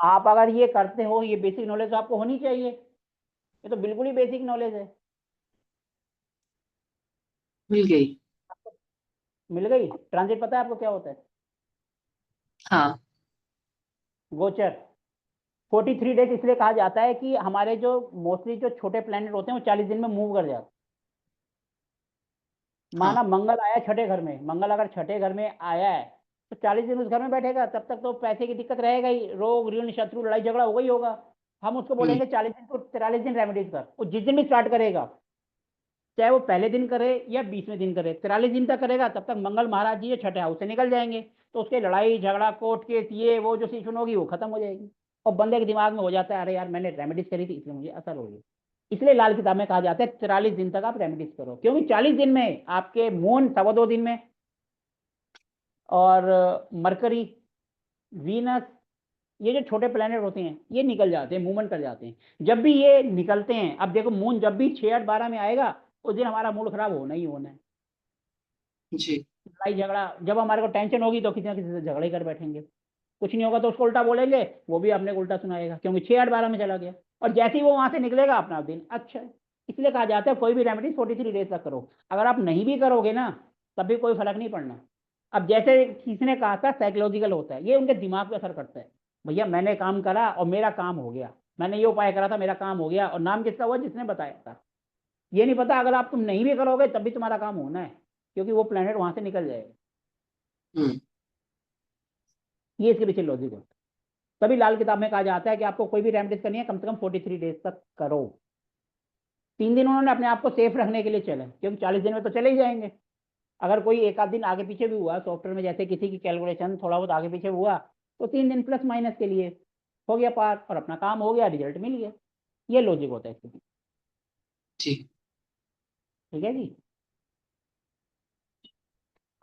आप अगर ये करते हो, ये बेसिक नॉलेज तो आपको होनी चाहिए, ये तो बिल्कुल ही बेसिक नॉलेज है। मिल गई। मिल गई। ट्रांजिट पता है आपको क्या होता है? हाँ। गोचर। 43 डेज इसलिए कहा जाता है कि हमारे जो मोस्टली जो छोटे प्लैनेट होते हैं वो 40 दिन में मूव कर जाते हैं। हाँ। माना मंगल आया छठे घर में, मंगल अगर छठे घर में आया है तो 40 दिन उस घर में बैठेगा, तब तक तो पैसे की दिक्कत रहेगा ही, रोग ऋण शत्रु लड़ाई झगड़ा होगा ही होगा। हम उसको बोलेंगे 40 दिन को 43 दिन रेमेडीज कर, वो जिस दिन भी स्टार्ट करेगा, चाहे वो पहले दिन करे या 20वें दिन करे, 43 दिन तक करेगा, तब तक मंगल महाराज जी छठे हाउस से निकल जाएंगे, तो उसके लड़ाई झगड़ा कोर्ट केस ये वो जो सिचुएशन होगी वो खत्म हो जाएगी। और बंदे के दिमाग में हो जाता है अरे यार मैंने रेमेडीज करी थी इसलिए मुझे असर हो गया। इसलिए लाल किताब में कहा जाता है 43 दिन तक आप रेमेडीज करो, क्योंकि 40 दिन में आपके मून 2.25 दिन में, और मरकरी, वीनस, ये जो छोटे प्लैनेट होते हैं ये निकल जाते हैं, मूवमेंट कर जाते हैं। जब भी ये निकलते हैं, अब देखो मून जब भी 6, 8, 12 में आएगा उस दिन हमारा मूड खराब होना ही होना है। जी। लड़ाई झगड़ा, जब हमारे को टेंशन होगी तो किसी ना किसी से झगड़ा ही कर बैठेंगे, कुछ नहीं होगा तो उसको उल्टा बोलेंगे, वो भी अपने को उल्टा सुनाएगा क्योंकि 6, 8, 12 में चला गया। और जैसे ही वो वहां से निकलेगा अपना दिन अच्छा है। इसलिए कहा जाता है कोई भी रेमेडी 43 डेज तक करो। अगर आप नहीं भी करोगे ना तब भी कोई फर्क नहीं पड़ना। अब जैसे किसी ने कहा था साइकोलॉजिकल होता है, ये उनके दिमाग पे असर करता है। भैया मैंने काम करा और मेरा काम हो गया, मैंने ये उपाय करा था मेरा काम हो गया, और नाम किसका हुआ? जिसने बताया था। ये नहीं पता अगर आप तुम नहीं भी करोगे तब भी तुम्हारा काम होना है, क्योंकि वो प्लेनेट वहां से निकल जाएगा। हम्म। ये इसके पीछे लॉजिक होता है। तभी लाल किताब में कहा जाता है कि आपको कोई भी रेमेडीज करनी है कम से कम 43 डेज तक करो। 3 दिन उन्होंने अपने आप को सेफ रखने के लिए चले, क्योंकि 40 दिन में तो चले ही जाएंगे। अगर कोई एक आध दिन आगे पीछे भी हुआ सॉफ्टवेयर में, जैसे किसी की कैलकुलेशन थोड़ा बहुत आगे पीछे हुआ, तो 3 दिन प्लस माइनस के लिए हो गया पार, और अपना काम हो गया, रिजल्ट मिल गया। ये लॉजिक होता है इसके पीछे। जी। ठीक है जी।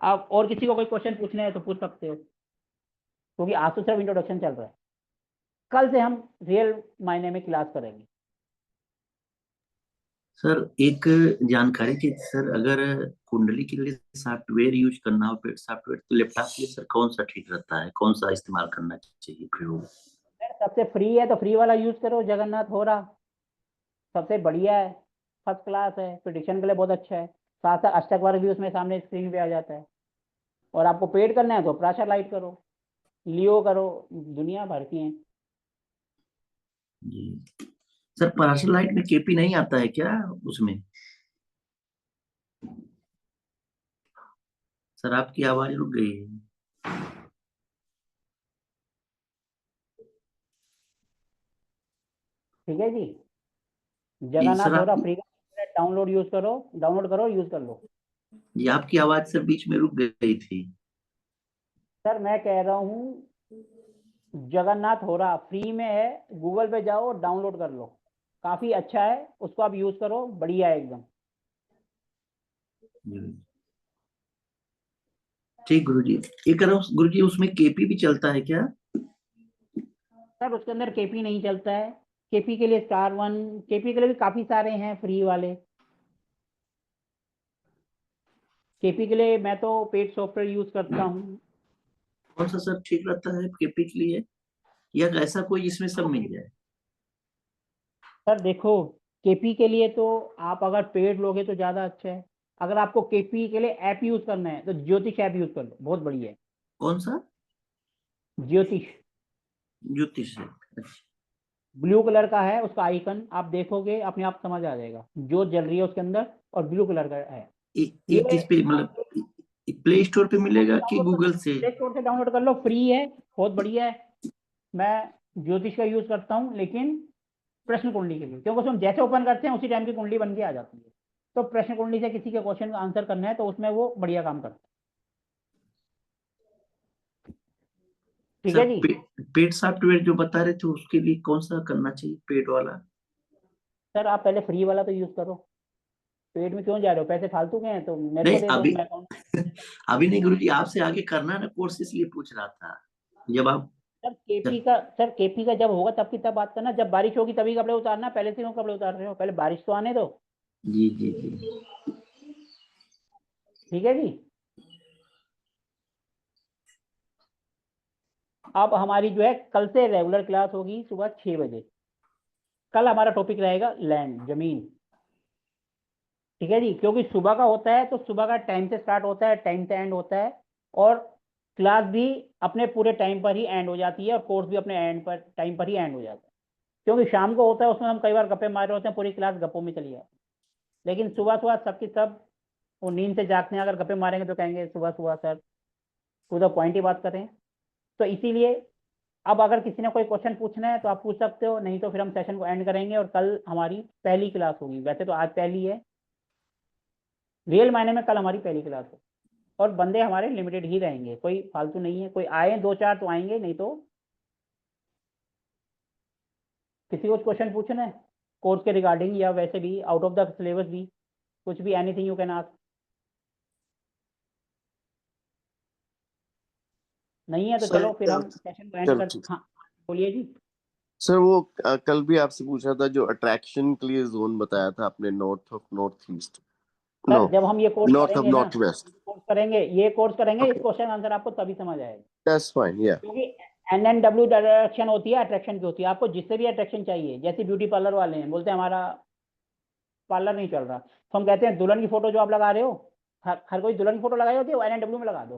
आप और किसी को कोई क्वेश्चन पूछने हैं तो पूछ सकते हो, क्योंकि आज तो सिर्फ इंट्रोडक्शन चल रहा है, कल से हम रियल मायने में क्लास करेंगे। सर एक जानकारी थी सर, अगर कुंडली के लिए सॉफ्टवेयर यूज करना हो, पेड सॉफ्टवेयर, तो लैपटॉप के लिए सर कौन सा ठीक रहता है, कौन सा इस्तेमाल करना चाहिए प्रयोग? सबसे फ्री है तो फ्री वाला यूज करो, जगन्नाथ हो रहा सबसे बढ़िया है, फर्स्ट क्लास है, प्रिडिक्शन के लिए बहुत अच्छा है। साथ साथ अष्टक वर्ग भी उसमें सामने स्क्रीन पे आ जाता है। और आपको पेड करना है तो प्राशर लाइट करो, लियो करो, दुनिया भर की हैं। जी सर, पार्सल लाइट में केपी नहीं आता है क्या उसमें? सर आपकी आवाज रुक गई है। ठीक है जी। जी जगन्नाथ सर, हो रहा आपकी फ्री का डाउनलोड यूज करो, डाउनलोड करो यूज कर लो। जी आपकी आवाज सर बीच में रुक गई थी। सर मैं कह रहा हूँ जगन्नाथ हो रहा फ्री में है, गूगल पे जाओ डाउनलोड कर लो। काफी अच्छा है, उसको आप यूज करो, बढ़िया है एकदम। ठीक गुरुजी। ये करो गुरुजी, उसमें केपी भी चलता है क्या? सर उसके अंदर केपी नहीं चलता है, केपी के लिए स्टार वन, केपी के लिए भी काफी सारे हैं फ्री वाले। केपी के लिए मैं तो पेड सॉफ्टवेयर यूज करता हूँ। कौन सा सर ठीक रहता है केपी के लिए, या ऐसा कोई जिसमें सब मिल जाए? सर देखो, केपी के लिए तो आप अगर पेड लोगे तो ज्यादा अच्छा है। अगर आपको केपी के लिए ऐप यूज करना है तो ज्योतिष ऐप यूज कर लो, बहुत बढ़िया है। कौन सा? ज्योतिष, ज्योतिष है, अच्छा। ब्लू कलर का है उसका आइकन, आप देखोगे अपने आप समझ आ जाएगा, जो जल रही है उसके अंदर, और ब्लू कलर का है। ये किस पे, मतलब प्ले स्टोर पे मिलेगा कि गूगल से? प्ले स्टोर से डाउनलोड कर लो, फ्री है, बहुत बढ़िया है। मैं ज्योतिष का यूज करता हूँ, लेकिन प्रश्न कुंडली के लिए, क्योंकि उसमें जैसे ओपन करते हैं उसी टाइम की कुंडली बन के आ जाती है। तो प्रश्न कुंडली से किसी के क्वेश्चन का आंसर करना है तो उसमें वो बढ़िया काम करता है। ठीक सर है जी। पेड सॉफ्टवेयर जो बता रहे थे उसके लिए कौन सा करना चाहिए, पेड वाला? सर आप पहले फ्री वाला तो यूज करो, पेड में क्यों जा रहे हो, पैसे फालतू के हैं तो मेरे को नहीं दे दो, अभी मैं अकाउंट। अभी नहीं गुरुजी, आपसे आगे करना है ना कोर्स, इसलिए पूछ रहा था। जब आप सर केपी का जब होगा तब की तब बात करना, जब बारिश होगी तभी कपड़े उतारना, पहले से क्यों कपड़े उतार रहे हो, पहले बारिश तो आने दो। जी जी जी। ठीक है जी। अब हमारी जो है कल से रेगुलर क्लास होगी सुबह 6 बजे। कल हमारा टॉपिक रहेगा लैंड, जमीन। ठीक है जी, क्योंकि सुबह का होता है तो सुबह का टाइम से स्टार्ट होता है, टाइम से एंड होता है, और क्लास भी अपने पूरे टाइम पर ही एंड हो जाती है, और कोर्स भी अपने एंड पर टाइम पर ही एंड हो जाता है। क्योंकि शाम को होता है उसमें हम कई बार गप्पे मार रहे होते हैं, पूरी क्लास गप्पों में चली जाती है। लेकिन सुबह सुबह सबकी सब वो नींद से जागते हैं, अगर गप्पे मारेंगे तो कहेंगे सुबह सुबह सर टू द पॉइंट ही बात करें। तो इसीलिए अब अगर किसी ने कोई क्वेश्चन पूछना है तो आप पूछ सकते हो, नहीं तो फिर हम सेशन को एंड करेंगे, और कल हमारी पहली क्लास होगी। वैसे तो आज पहली है, रियल मायने में कल हमारी पहली क्लास है, और बंदे हमारे लिमिटेड ही रहेंगे, कोई फालतू नहीं है। कोई आए दो चार तो आएंगे, नहीं तो किसी को क्वेश्चन पूछना है कोर्स के रिगार्डिंग, या वैसे भी आउट ऑफ द सिलेबस भी, कुछ भी, एनीथिंग यू कैन आस्क। नहीं है तो सर चलो फिर हम सेशन को एंड चलो कर। ठीक। हाँ बोलिए जी। सर वो कल भी आपसे पूछा था, जो अट्रैक्शन के लिए जोन बताया था आपने, north of north east, no, sir जब हम ये कोर्स नॉर्थ ऑफ करेंगे ना, नॉर्थ वेस्ट। ये कोर्स करेंगे, इस ओके, क्वेश्चन आंसर आपको तभी समझ आएगा। दैट्स फाइन, या क्योंकि NNW डायरेक्शन होती है, अट्रैक्शन की होती है। आपको जिससे भी अट्रैक्शन चाहिए, जैसे ब्यूटी पार्लर वाले हैं, बोलते हैं हमारा पार्लर नहीं चल रहा, तो हम कहते हैं दुल्हन की फोटो जो आप लगा रहे हो, हर कोई दुल्हन की फोटो लगाई होती है, वो NNW में लगा दो,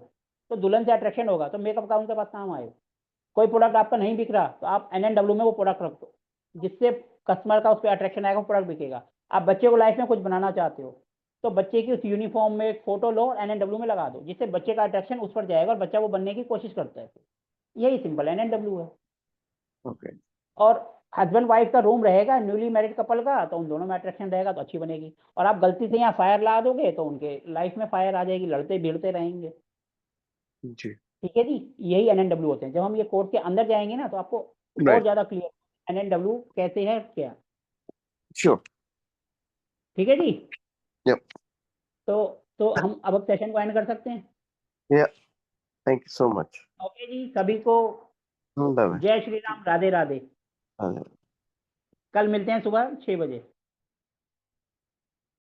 तो दुल्हन से अट्रैक्शन होगा, तो मेकअप का उनके पास काम आएगा। कोई प्रोडक्ट आपका नहीं बिक रहा तो आप NNW में वो प्रोडक्ट रख दो, जिससे कस्टमर का उस पर अट्रैक्शन आएगा, प्रोडक्ट बिकेगा। आप बच्चे को लाइफ में कुछ बनाना चाहते हो, तो बच्चे की उस यूनिफॉर्म में एक फोटो लो, NNW में लगा दो, जिससे बच्चे का अट्रैक्शन उस पर जाएगा और बच्चा वो बनने की कोशिश करता है। यही सिंपल NNW है। ओके, और हस्बैंड वाइफ का रूम रहेगा न्यूली मैरिड कपल का, तो उन दोनों में अट्रैक्शन रहेगा तो अच्छी बनेगी। और आप गलती से यहाँ फायर ला दोगे तो उनके लाइफ में फायर आ जाएगी, लड़ते भिड़ते रहेंगे। जी, ठीक है जी, यही NNW होते हैं। जब हम ये कोर्स के अंदर जाएंगे ना तो आपको और राइट, ज्यादा क्लियर NNW कैसे है क्या। श्योर, ठीक है जी। यप, तो हम अब सेशन को एंड कर सकते हैं। या, thank you so much, okay ji, सभी को बाय जय श्री राम, राधे राधे। बाय। कल मिलते हैं सुबह 6 बजे।